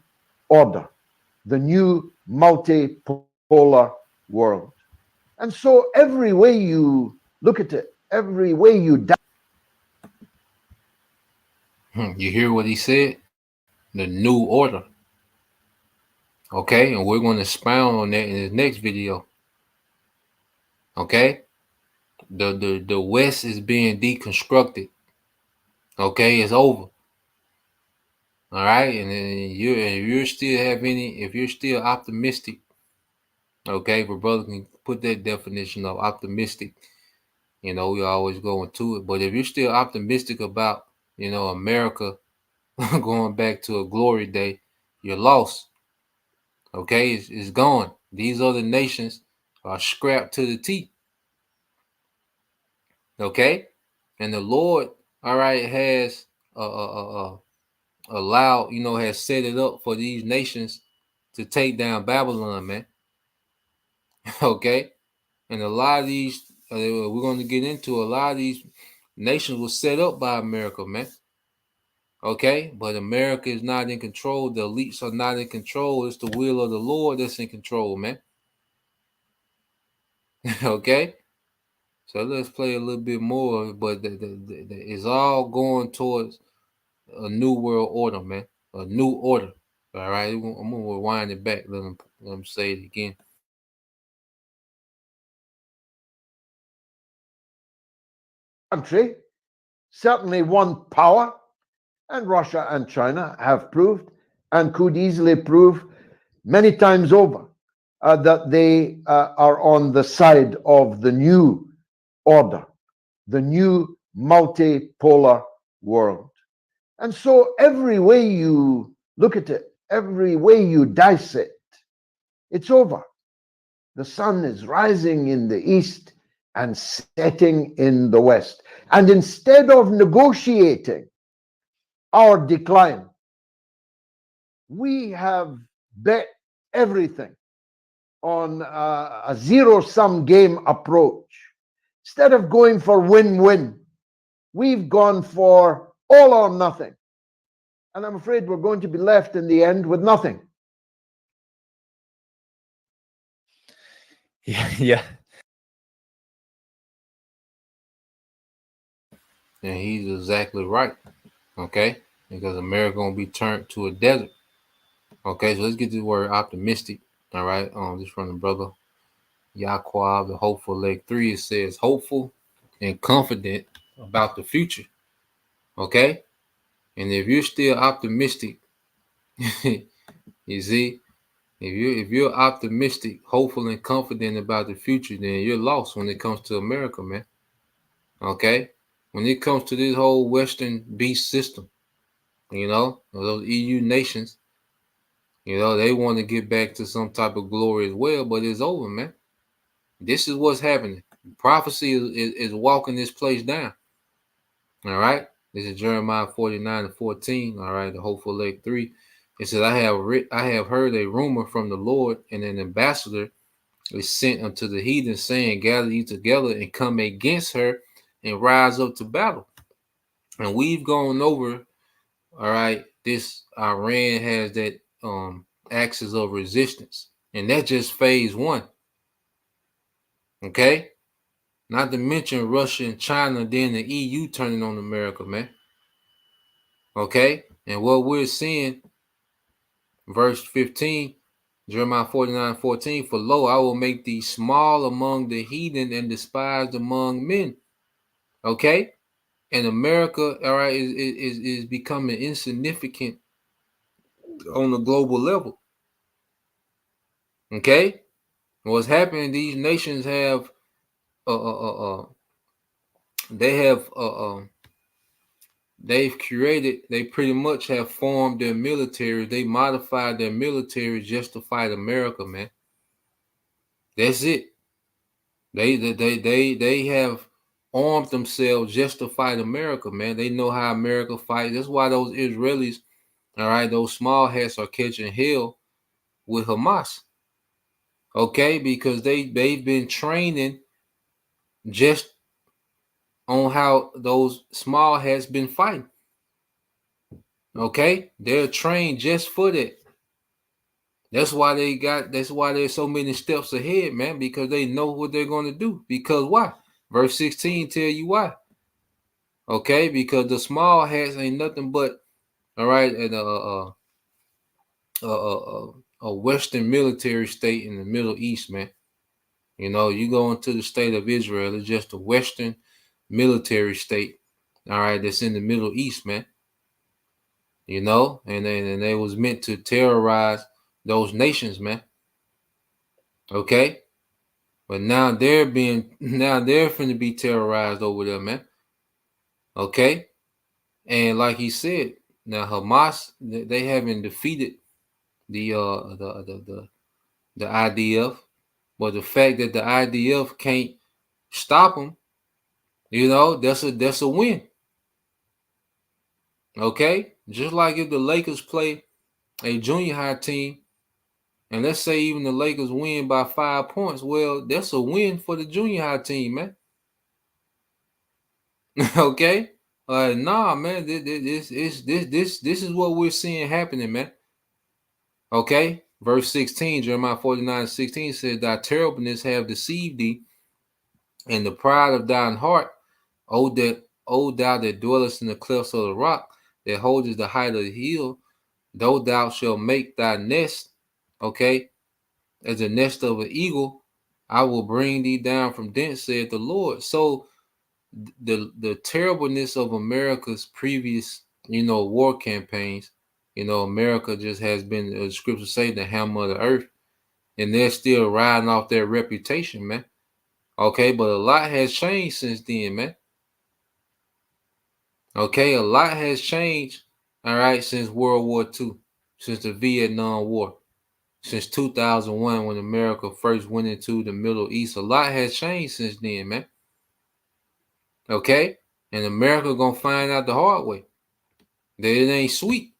order, the new multipolar world. And so every way you look at it, every way you You hear what he said? The new order. Okay, and we're going to expound on that in the next video. Okay, the West is being deconstructed. Okay, it's over. All right, and then if you're still optimistic, okay, if a brother can put that definition of optimistic, we always go into it. But if you're still optimistic about, America going back to a glory day, you're lost. Okay, it's gone. These other nations are scrapped to the teeth. Okay, and the Lord, all right, has allowed, has set it up for these nations to take down Babylon, man. Okay, and a lot of these, we're going to get into a lot of these nations were set up by America, man. Okay, but America is not in control. The elites are not in control. It's the will of the Lord that's in control, man. Okay, so let's play a little bit more, but it's all going towards a new world order, man. A new order. All right, I'm gonna rewind it back. Let them say it again. country, certainly one power, and Russia and China have proved and could easily prove many times over that they are on the side of the new order, the new multipolar world. And so every way you look at it, every way you dice it, it's over. The sun is rising in the east and setting in the west. And instead of negotiating our decline, we have bet everything on a zero-sum game approach. Instead of going for win-win, we've gone for all or nothing. And I'm afraid we're going to be left in the end with nothing. Yeah. And he's exactly right. Okay, because America gonna be turned to a desert. Okay, so let's get to the word optimistic. All right, this from the brother Yaquab, the hopeful leg 3. It says hopeful and confident about the future. Okay, and if you're still optimistic, you see, if you're optimistic, hopeful, and confident about the future, then you're lost when it comes to America, man. Okay, when it comes to this whole Western beast system, those EU nations, they want to get back to some type of glory as well, but it's over, man. This is what's happening. Prophecy is walking this place down. All right. This is Jeremiah 49:14. All right, the hopeful leg 3. It says, I have heard a rumor from the Lord, and an ambassador is sent unto the heathen, saying, gather you together and come against her and rise up to battle. And we've gone over, all right, this Iran has that axis of resistance. And that's just phase one. Okay? Not to mention Russia and China, then the EU turning on America, man. Okay? And what we're seeing, verse 15, Jeremiah 49:14, for lo, I will make thee small among the heathen and despised among men. Okay? And America, all right, is becoming insignificant on the global level. Okay? What's happening, these nations have they've created, they pretty much have formed their military, they modified their military just to fight America, man. That's it. They have armed themselves just to fight America, man. They know how America fights. That's why those Israelis, all right, those small hats are catching hell with Hamas. Okay, because they've been training just on how those small hats been fighting. Okay, they're trained just for that. That's why they're so many steps ahead, man, because they know what they're going to do. Because why? Verse 16 tell you why. Okay, because the small hats ain't nothing but, all right, a Western military state in the Middle East, man. You know, you go into the state of Israel, it's just a Western military state, all right, that's in the Middle East, man. You know, and they was meant to terrorize those nations, man. Okay, but now they're finna be terrorized over there, man. Okay, and like he said, now Hamas, they haven't defeated the IDF, but the fact that the IDF can't stop them, you know, that's a win. Okay, just like if the Lakers play a junior high team, and let's say even the Lakers win by 5 points, well, that's a win for the junior high team, man. Okay, nah, man, this is what we're seeing happening, man. Okay, verse 16, Jeremiah 49:16 says, thy terribleness have deceived thee, and the pride of thine heart, O thou that dwellest in the clefts of the rock, that holdest the height of the hill, though thou shalt make thy nest, okay, as a nest of an eagle, I will bring thee down from thence, saith the Lord. So the terribleness of America's previous, you know, war campaigns, you know, America just has been, the scriptures say, the hammer of the earth, and they're still riding off their reputation, man. Okay, but a lot has changed since then, man. Okay, a lot has changed, all right, since World War II, since the Vietnam War, since 2001 when America first went into the Middle East. A lot has changed since then, man. Okay, and America gonna find out the hard way that it ain't sweet.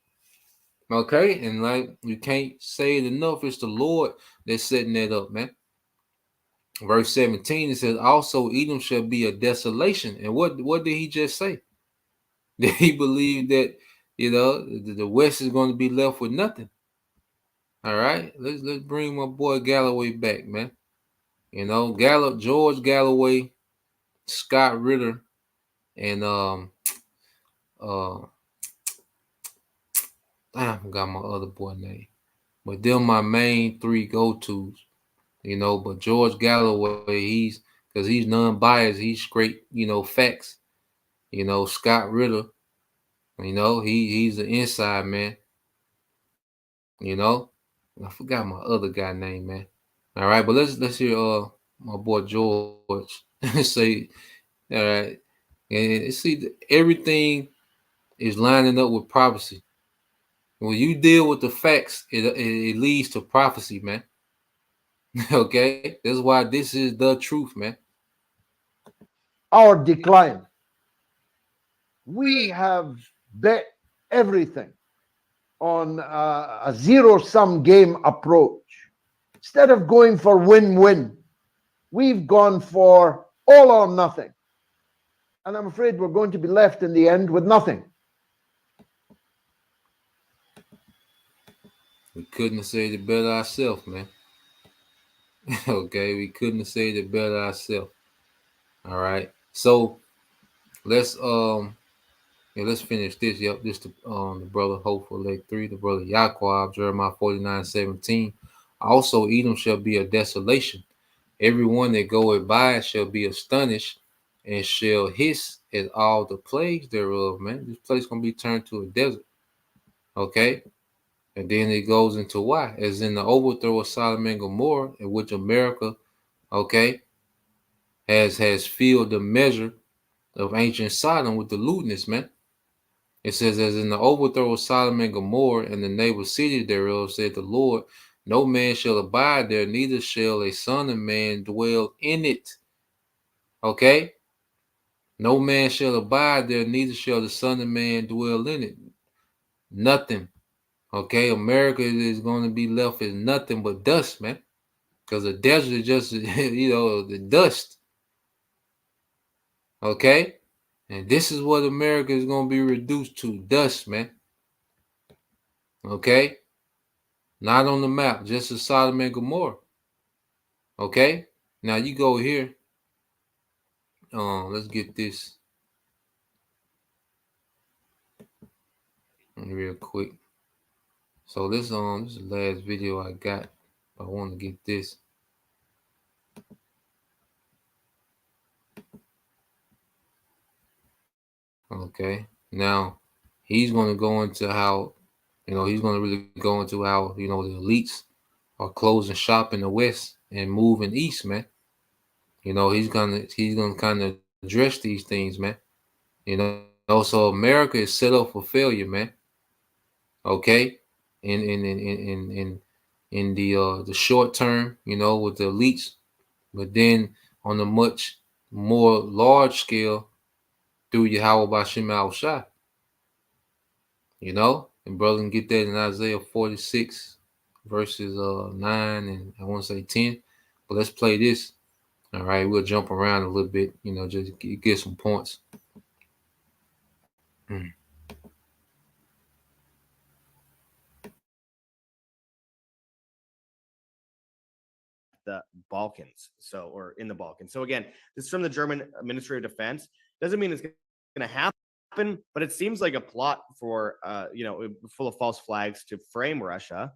Okay, and like you can't say it enough, it's the Lord that's setting that up, man. Verse 17, it says, also Edom shall be a desolation. And what did he just say? Did he believe that, you know, the West is going to be left with nothing? All right, let's bring my boy Galloway back, man. You know, George Galloway, Scott Ritter, and I forgot my other boy name, but them my main three go-tos. You know, but George Galloway, he's non-biased, he's straight, you know, facts. You know, Scott Ritter, you know, he's the inside man. You know, I forgot my other guy name, man. All right, but let's hear my boy George say, all right, and see everything is lining up with prophecy. When you deal with the facts, it leads to prophecy, man. Okay, that's why this is the truth, man. Our decline. We have bet everything on a zero-sum game approach. Instead of going for win-win, we've gone for all or nothing. And I'm afraid we're going to be left in the end with nothing. We couldn't have said it better ourselves, man. Okay, we couldn't have said it better ourselves. All right. So let's let's finish this. Yep, this the brother Hopeful Leg 3, the brother Yaquab, Jeremiah 49:17. Also, Edom shall be a desolation. Everyone that goeth by shall be astonished and shall hiss at all the plagues thereof, man. This place gonna be turned to a desert. Okay. And then it goes into why, as in the overthrow of Sodom and Gomorrah, in which America, okay, has filled the measure of ancient Sodom with the lewdness, man. It says, as in the overthrow of Sodom and Gomorrah and the neighbor cities thereof, said the Lord, no man shall abide there, neither shall a son of man dwell in it. Okay? No man shall abide there, neither shall the son of man dwell in it. Nothing. Okay? America is going to be left as nothing but dust, man. Because the desert is just, the dust. Okay? And this is what America is going to be reduced to, dust, man. Okay? Not on the map, just as Sodom and Gomorrah. Okay? Now you go here. Let's get this real quick. So this is the last video I got. I want to get this. Okay. Now he's going to go into how, he's going to really go into how, the elites are closing shop in the West and moving east, man. He's gonna kind of address these things, man. So America is set up for failure, man. Okay, in the short term, with the elites, but then on a much more large scale through Yahweh Bashim Al Shah. And brother can get that in Isaiah 46 verses 9 and I want to say 10. But let's play this. All right, we'll jump around a little bit, just get some points. The Balkans, or in the Balkans. So again, this is from the German Ministry of Defense. Doesn't mean it's going to happen, but it seems like a plot for, full of false flags to frame Russia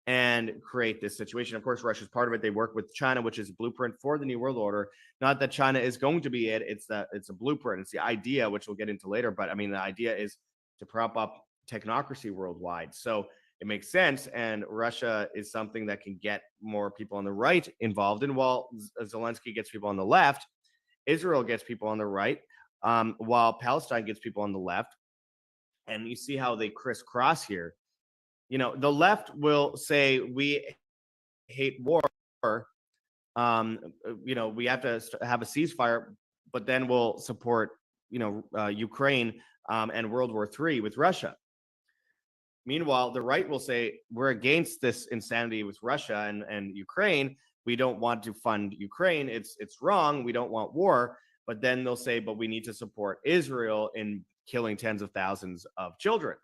and create this situation. Of course, Russia's part of it. They work with China, which is a blueprint for the New World Order. Not that China is going to be it. It's a blueprint. It's the idea, which we'll get into later. But I mean, the idea is to prop up technocracy worldwide. So it makes sense. And Russia is something that can get more people on the right involved. And while Zelensky gets people on the left, Israel gets people on the right, while Palestine gets people on the left. And you see how they crisscross here. The left will say we hate war. We have to have a ceasefire, but then we'll support, Ukraine and World War III with Russia. Meanwhile, the right will say we're against this insanity with Russia and Ukraine. We don't want to fund Ukraine. It's wrong. We don't want war. But then they'll say, but we need to support Israel in killing tens of thousands of children.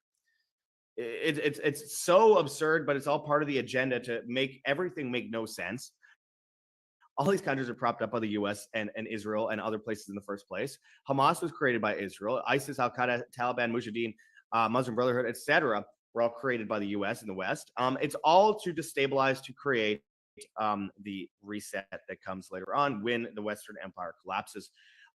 It's so absurd, but it's all part of the agenda to make everything make no sense. All these countries are propped up by the U.S. and Israel and other places in the first place. Hamas was created by Israel. ISIS, Al-Qaeda, Taliban, Mujahideen, Muslim Brotherhood, etc. were all created by the U.S. in the West. It's all to destabilize, to create the reset that comes later on when the Western Empire collapses.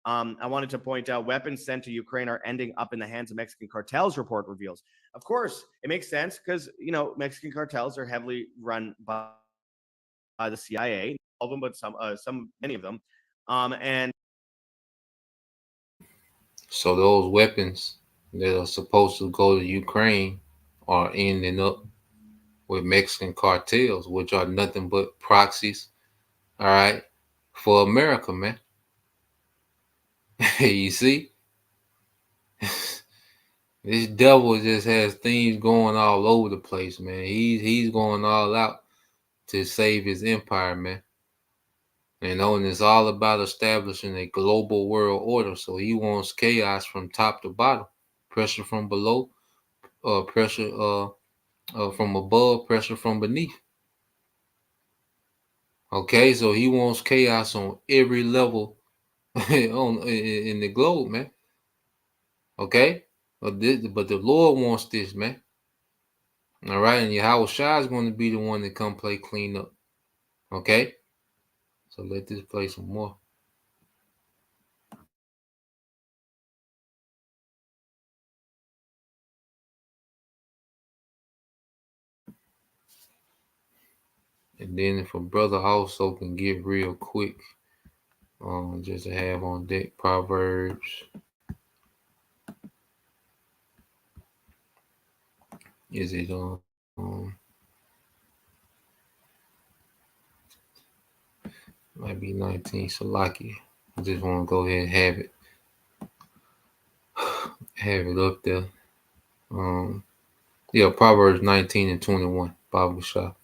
I wanted to point out weapons sent to Ukraine are ending up in the hands of Mexican cartels, report reveals. Of course, it makes sense because, Mexican cartels are heavily run by the CIA, all of them, but many of them. And so those weapons that are supposed to go to Ukraine are ending up with Mexican cartels, which are nothing but proxies, all right, for America, man. You see? This devil just has things going all over the place, man. He's going all out to save his empire, man. And it's all about establishing a global world order. So he wants chaos from top to bottom, pressure from below, pressure from above, pressure from beneath. Okay, so he wants chaos on every level in the globe, man. Okay, but the Lord wants this, man. All right, and Yahweh Shai is going to be the one that come play clean up. Okay, so let this play some more. And then if a brother also can get real quick, just to have on deck, Proverbs. Is it might be 19 Salaki. I just want to go ahead and have it up there. Yeah, Proverbs 19 and 21, Bible shop.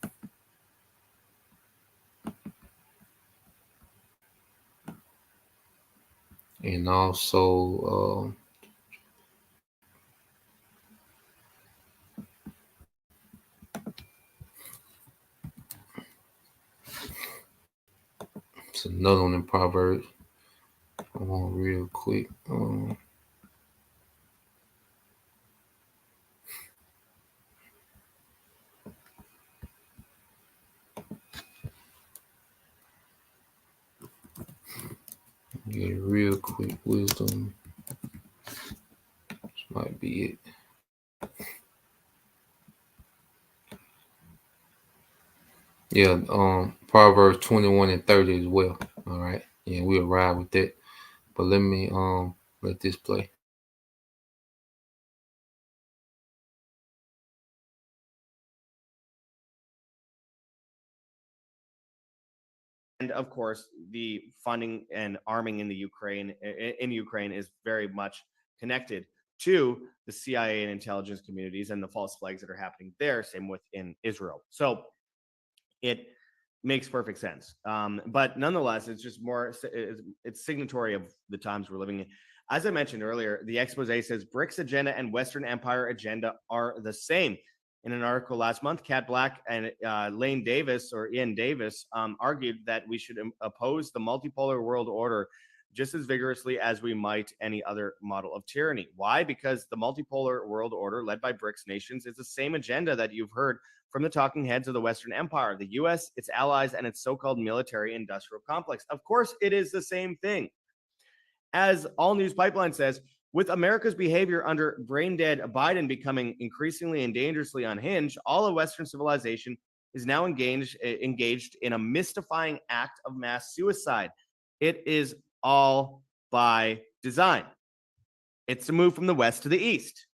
And also it's another one in Proverbs. I want real quick. Get it real quick. Wisdom. This might be it. Yeah, Proverbs 21 and 30 as well. All right. Yeah, we'll ride with that. But let me let this play. And of course, the funding and arming in Ukraine is very much connected to the CIA and intelligence communities and the false flags that are happening there. Same within Israel. So it makes perfect sense. But nonetheless, it's just more, it's signatory of the times we're living in. As I mentioned earlier, the expose says BRICS agenda and Western Empire agenda are the same. In an article last month, Kat Black and Ian Davis argued that we should oppose the multipolar world order just as vigorously as we might any other model of tyranny. Why? Because the multipolar world order led by BRICS nations is the same agenda that you've heard from the talking heads of the Western Empire, the US, its allies, and its so-called military industrial complex. Of course, it is the same thing. As All News Pipeline says, with America's behavior under brain-dead Biden becoming increasingly and dangerously unhinged, all of Western civilization is now engaged in a mystifying act of mass suicide. It is all by design. It's a move from the West to the East.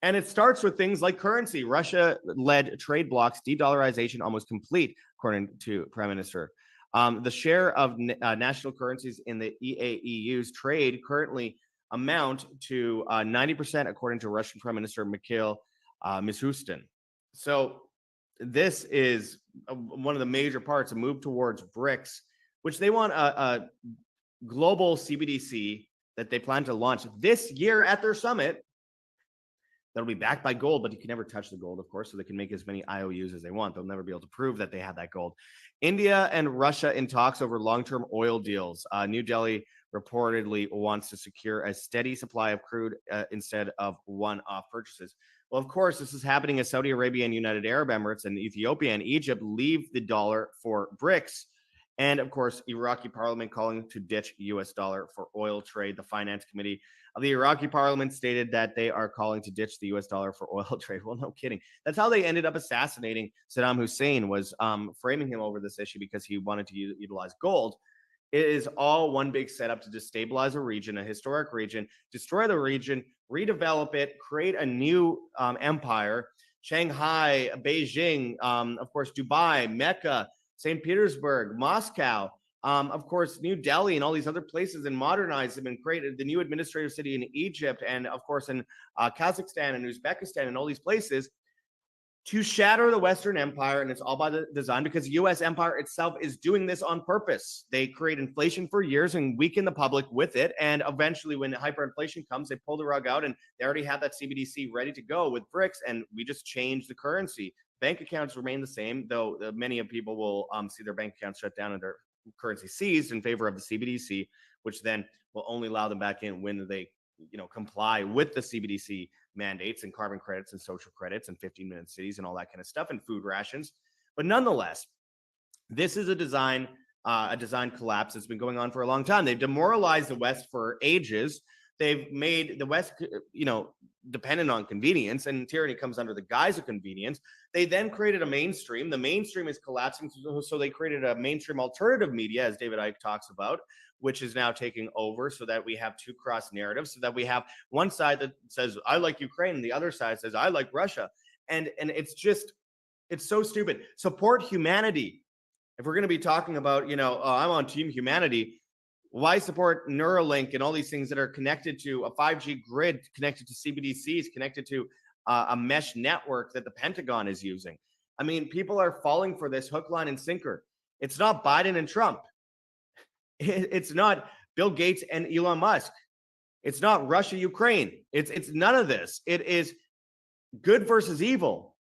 And it starts with things like currency. Russia-led trade blocs, de-dollarization almost complete, according to Prime Minister. The share of national currencies in the EAEU's trade currently amount to 90%, according to Russian Prime Minister Mikhail Mishustin. So this is one of the major parts, a move towards BRICS, which they want a global CBDC that they plan to launch this year at their summit. That'll be backed by gold, but you can never touch the gold, of course, so they can make as many IOUs as they want. They'll never be able to prove that they have that gold. India and Russia in talks over long-term oil deals. New Delhi reportedly wants to secure a steady supply of crude instead of one-off purchases. Well, of course, this is happening as Saudi Arabia and United Arab Emirates and Ethiopia and Egypt leave the dollar for BRICS. And, of course, Iraqi parliament calling to ditch U.S. dollar for oil trade. The finance committee of the Iraqi parliament stated that they are calling to ditch the U.S. dollar for oil trade. Well, no kidding. That's how they ended up assassinating Saddam Hussein, was framing him over this issue because he wanted to utilize gold. It is all one big setup to destabilize a region, a historic region, destroy the region, redevelop it, create a new empire. Shanghai, Beijing, of course, Dubai, Mecca, St. Petersburg, Moscow, of course, New Delhi and all these other places, and modernize them and create the new administrative city in Egypt and, of course, in Kazakhstan and Uzbekistan and all these places to shatter the Western Empire, and it's all by the design because the U.S. empire itself is doing this on purpose. They create inflation for years and weaken the public with it, and eventually, when hyperinflation comes, they pull the rug out, and they already have that CBDC ready to go with BRICS, and we just change the currency. Bank accounts remain the same, though many of people will see their bank accounts shut down and their currency seized in favor of the CBDC, which then will only allow them back in when they comply with the CBDC mandates and carbon credits and social credits and 15-minute cities and all that kind of stuff and food rations. But nonetheless, this is a design collapse that's been going on for a long time. They've demoralized the West for ages. They've made the West, dependent on convenience, and tyranny comes under the guise of convenience. They then created a mainstream. The mainstream is collapsing, so they created a mainstream alternative media, as David Icke talks about, which is now taking over, so that we have two cross narratives, so that we have one side that says, I like Ukraine, and the other side says, I like Russia. And it's so stupid. Support humanity. If we're going to be talking about, I'm on team humanity, why support Neuralink and all these things that are connected to a 5G grid, connected to CBDCs, connected to a mesh network that the Pentagon is using? I mean, people are falling for this hook, line, and sinker. It's not Biden and Trump. It's not Bill Gates and Elon Musk. It's not Russia, Ukraine. It's none of this. It is good versus evil,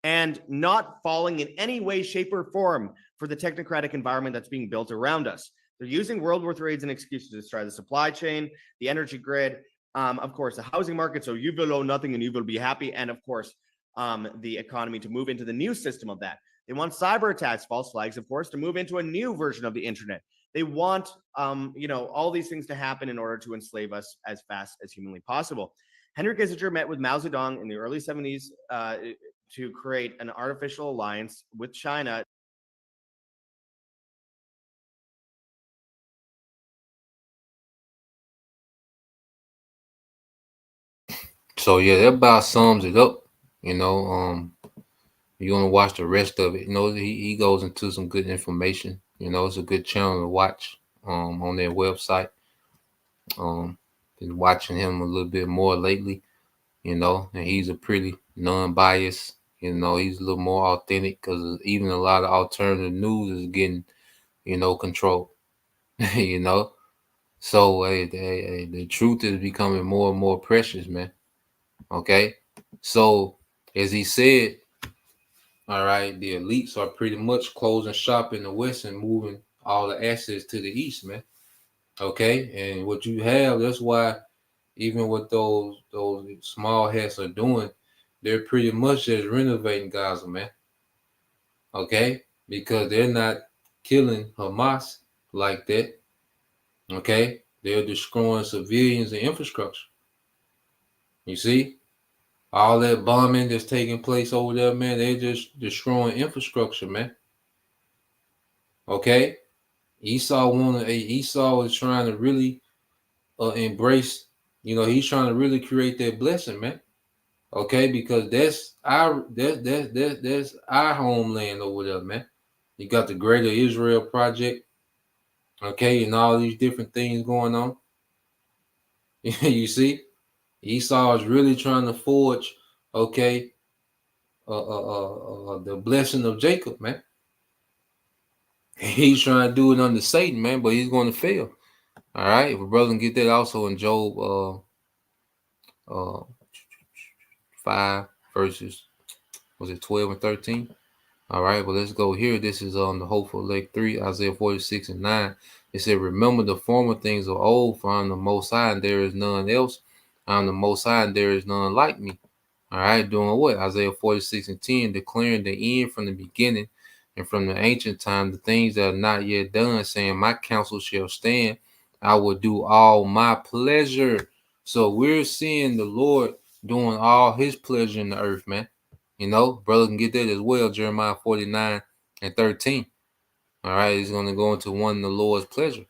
and not falling in any way, shape, or form for the technocratic environment that's being built around us. They're using World War III as an excuse to destroy the supply chain, the energy grid, of course, the housing market. So you will own nothing and you will be happy. And of course, the economy to move into the new system of that. They want cyber attacks, false flags, of course, to move into a new version of the internet. They want, all these things to happen in order to enslave us as fast as humanly possible. Henry Kissinger met with Mao Zedong in the early 70s to create an artificial alliance with China. So yeah, that about sums it up. You want to watch the rest of it. He goes into some good information. It's a good channel to watch on their website. Been watching him a little bit more lately, and he's a pretty non-biased. He's a little more authentic, because even a lot of alternative news is getting, controlled. So the truth is becoming more and more precious, man. Okay, so as he said, all right, the elites are pretty much closing shop in the West and moving all the assets to the East, man. Okay, and what you have, that's why even what those small hats are doing, they're pretty much just renovating Gaza, man. Okay, because they're not killing Hamas like that. Okay, they're destroying civilians and infrastructure. You see, all that bombing that's taking place over there, man, they're just destroying infrastructure, man. Okay, Esau is trying to really embrace. He's trying to really create that blessing, man. Okay, because that's our homeland over there, man. You got the Greater Israel Project, okay, and all these different things going on. You see, Esau is really trying to forge, okay, the blessing of Jacob, man. He's trying to do it under Satan, man, but he's going to fail. All right, if a brother can get that also in Job 5 verses, was it 12 and 13? All right, well, let's go here. This is on the Hopeful Lake 3, Isaiah 46 and 9. It said, remember the former things of old, for I am the Most High, and there is none else. I am the Most High, and there is none like me. All right, doing what? Isaiah 46 and 10, declaring the end from the beginning and from the ancient time, the things that are not yet done, saying, my counsel shall stand. I will do all my pleasure. So we're seeing the Lord doing all his pleasure in the earth, man. Brother can get that as well, Jeremiah 49 and 13. All right, he's going to go into one of the Lord's pleasure.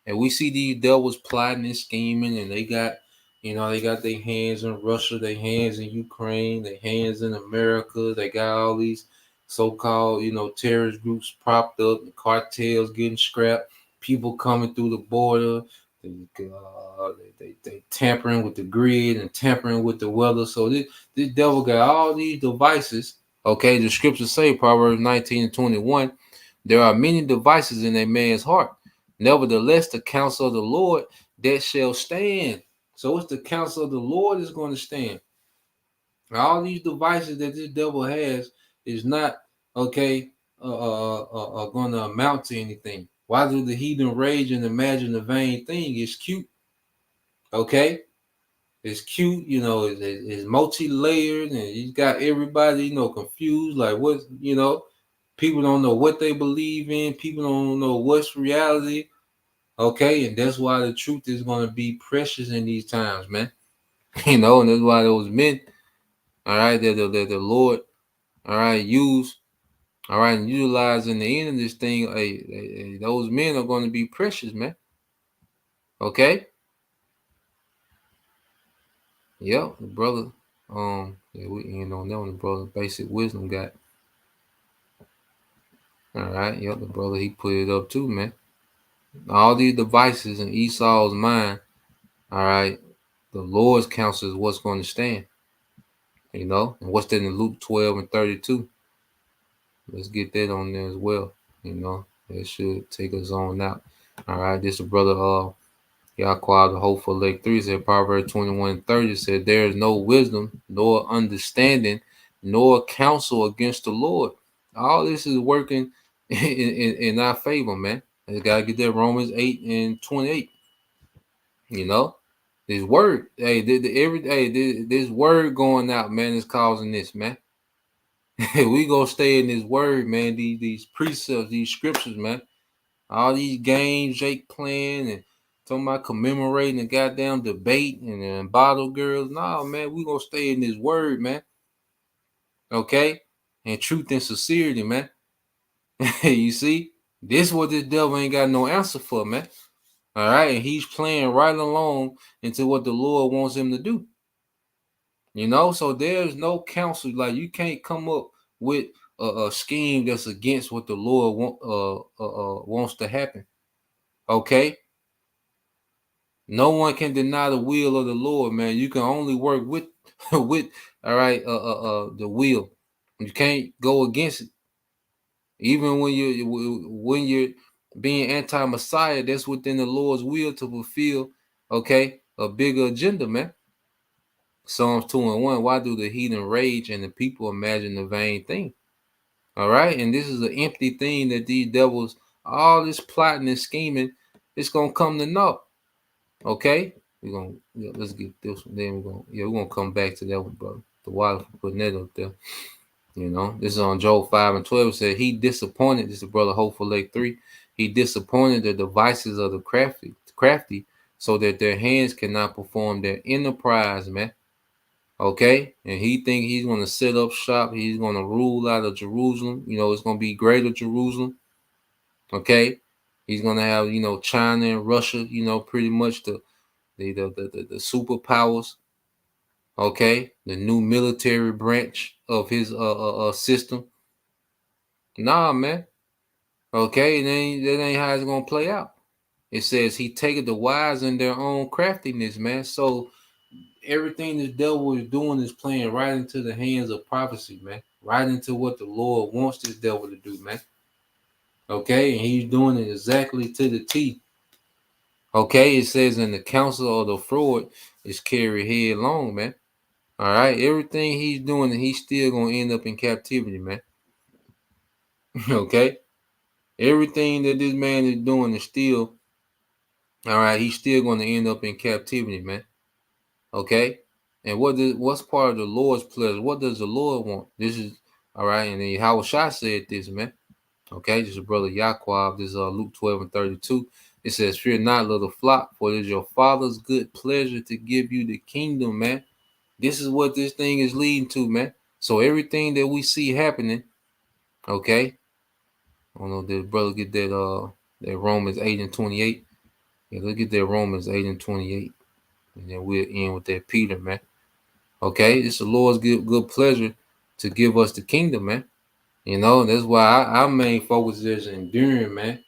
And we see these devils plotting and scheming, and they got their hands in Russia, their hands in Ukraine, their hands in America. They got all these so-called, terrorist groups propped up, the cartels getting scrapped, people coming through the border, They tampering with the grid and tampering with the weather. So this devil got all these devices. Okay, the scriptures say, Proverbs 19:21, there are many devices in a man's heart. Nevertheless, the counsel of the Lord that shall stand. So it's the counsel of the Lord is going to stand. All these devices that this devil has is not okay. Are going to amount to anything. Why do the heathen rage and imagine a vain thing? It's cute, okay? It's cute, it's multi-layered, and he's got everybody, confused. Like what, people don't know what they believe in. People don't know what's reality, okay? And that's why the truth is going to be precious in these times, man. And that's why those men, all right, that the Lord, all right, use. All right, and utilizing the end of this thing, those men are going to be precious, man. Okay? Yep, the brother. Yeah, we end on that one. The brother, basic wisdom got. All right, yep, the brother he put it up too, man. All these devices in Esau's mind. All right, the Lord's counsel is what's going to stand. And what's that in Luke 12:32? Let's get that on there as well. That should take us on out. All right, this is a brother. Yahweh, the hopeful Lake 3 said, Proverbs 21:30 said, there is no wisdom, nor understanding, nor counsel against the Lord. All this is working in our favor, man. You got to get that Romans 8:28. This word, this word going out, man, is causing this, man. We gonna stay in this word, man. These precepts, these scriptures, man. All these games Jake playing and talking about commemorating the goddamn debate and bottle girls. Nah, man, we gonna stay in this word, man. Okay? And truth and sincerity, man. You see? This what this devil ain't got no answer for, man. All right, and he's playing right along into what the Lord wants him to do. So there's no counsel. Like you can't come up with a scheme that's against what the Lord wants to happen. Okay? No one can deny the will of the Lord, man. You can only work with with the will. You can't go against it. Even when you're being anti-Messiah, that's within the Lord's will to fulfill, okay, a bigger agenda, man. Psalms 2:1. Why do the heathen rage and the people imagine the vain thing? All right, and this is an empty thing that these devils, all this plotting and scheming, it's gonna come to naught. Okay, let's get this one. Then we're gonna come back to that one, brother. The water for putting that up there. This is on Joel 5:12. It said he disappointed. This is brother Hopeful Lake 3. He disappointed the devices of the crafty, so that their hands cannot perform their enterprise, man. Okay, and he think he's gonna set up shop. He's gonna rule out of Jerusalem. It's gonna be greater Jerusalem. Okay, he's gonna have China and Russia. Pretty much the superpowers, okay, the new military branch of his system. Nah, man. Okay, that ain't how it's gonna play out. It says he taketh the wise in their own craftiness, man. So everything the devil is doing is playing right into the hands of prophecy, man. Right into what the Lord wants this devil to do, man. Okay, and he's doing it exactly to the T. Okay, it says in the counsel of the fraud is carried headlong, man. All right, everything he's doing, and he's still gonna end up in captivity, man. Okay, everything that this man is doing is still, all right. He's still gonna end up in captivity, man. Okay, and what's part of the Lord's pleasure? What does the Lord want? This is all right. And then Hawashai said this, man. Okay, this is brother Yaqub. This is Luke 12:32. It says, "Fear not, little flock, for it is your Father's good pleasure to give you the kingdom, man." This is what this thing is leading to, man. So everything that we see happening, okay. I don't know, did brother get that Romans 8:28? Yeah, look at that Romans 8:28. And then we'll end with that Peter, man. Okay, it's the Lord's good pleasure to give us the kingdom, man. That's why our main focus is enduring, man.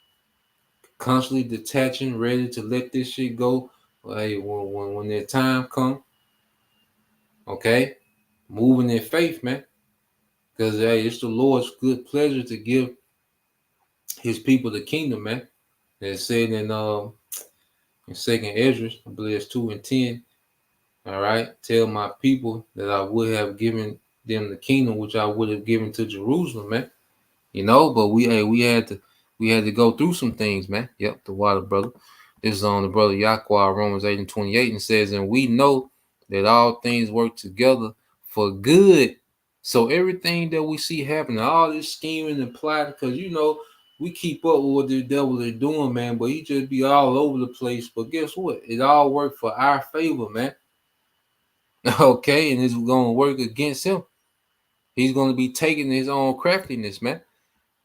constantly detaching, ready to let this shit go. Hey, when their time come, okay, moving in faith, man. Because hey, it's the Lord's good pleasure to give his people the kingdom, man. It said in Second Ezra, I believe it's 2:10. All right, tell my people that I would have given them the kingdom which I would have given to Jerusalem, man. But we had to go through some things, man. Yep, the water, brother. This is on the brother Yahweh, Romans 8:28, and says, and we know that all things work together for good. So everything that we see happening, all this scheming and plotting, because we keep up with what the devil is doing, man, but he just be all over the place. But guess what? It all worked for our favor, man. Okay, and it's gonna work against him. He's gonna be taking his own craftiness, man.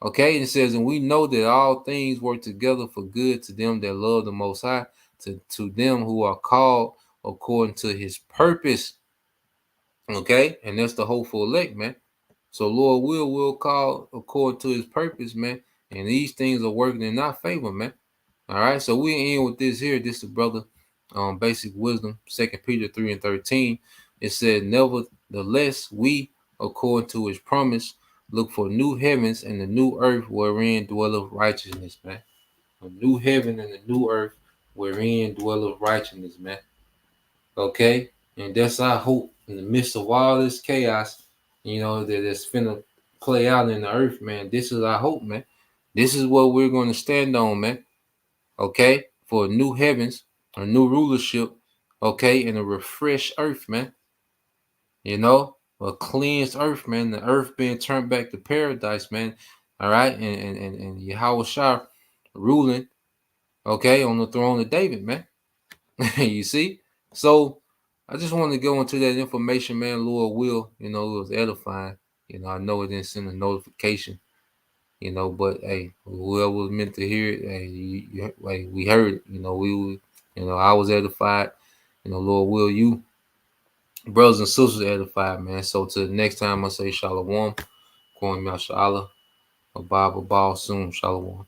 Okay, and it says, and we know that all things work together for good to them that love the Most High, to them who are called according to his purpose. Okay, and that's the hopeful elect, man. So Lord will call according to his purpose, man. And these things are working in our favor, man. All right, so we end with this here. This is the brother, basic wisdom, 2 Peter 3:13. It said, nevertheless, we, according to his promise, look for new heavens and the new earth wherein dwelleth righteousness, man. A new heaven and a new earth wherein dwelleth righteousness, man. Okay, and that's our hope in the midst of all this chaos, that's finna play out in the earth, man. This is our hope, man. This is what we're going to stand on, man. Okay, for new heavens, a new rulership, okay, and a refreshed earth, man. A cleansed earth, man. The earth being turned back to paradise, man. All right, and Yahweh Shah ruling, okay, on the throne of David, man. You see? So I just want to go into that information, man. Lord will, it was edifying. I know it didn't send a notification, but hey, whoever was meant to hear it, hey, we heard it. I was edified. Lord will, you brothers and sisters edified, man. So till the next time, I say shalom, Kwame Yashala, a Bible ball soon, shalom.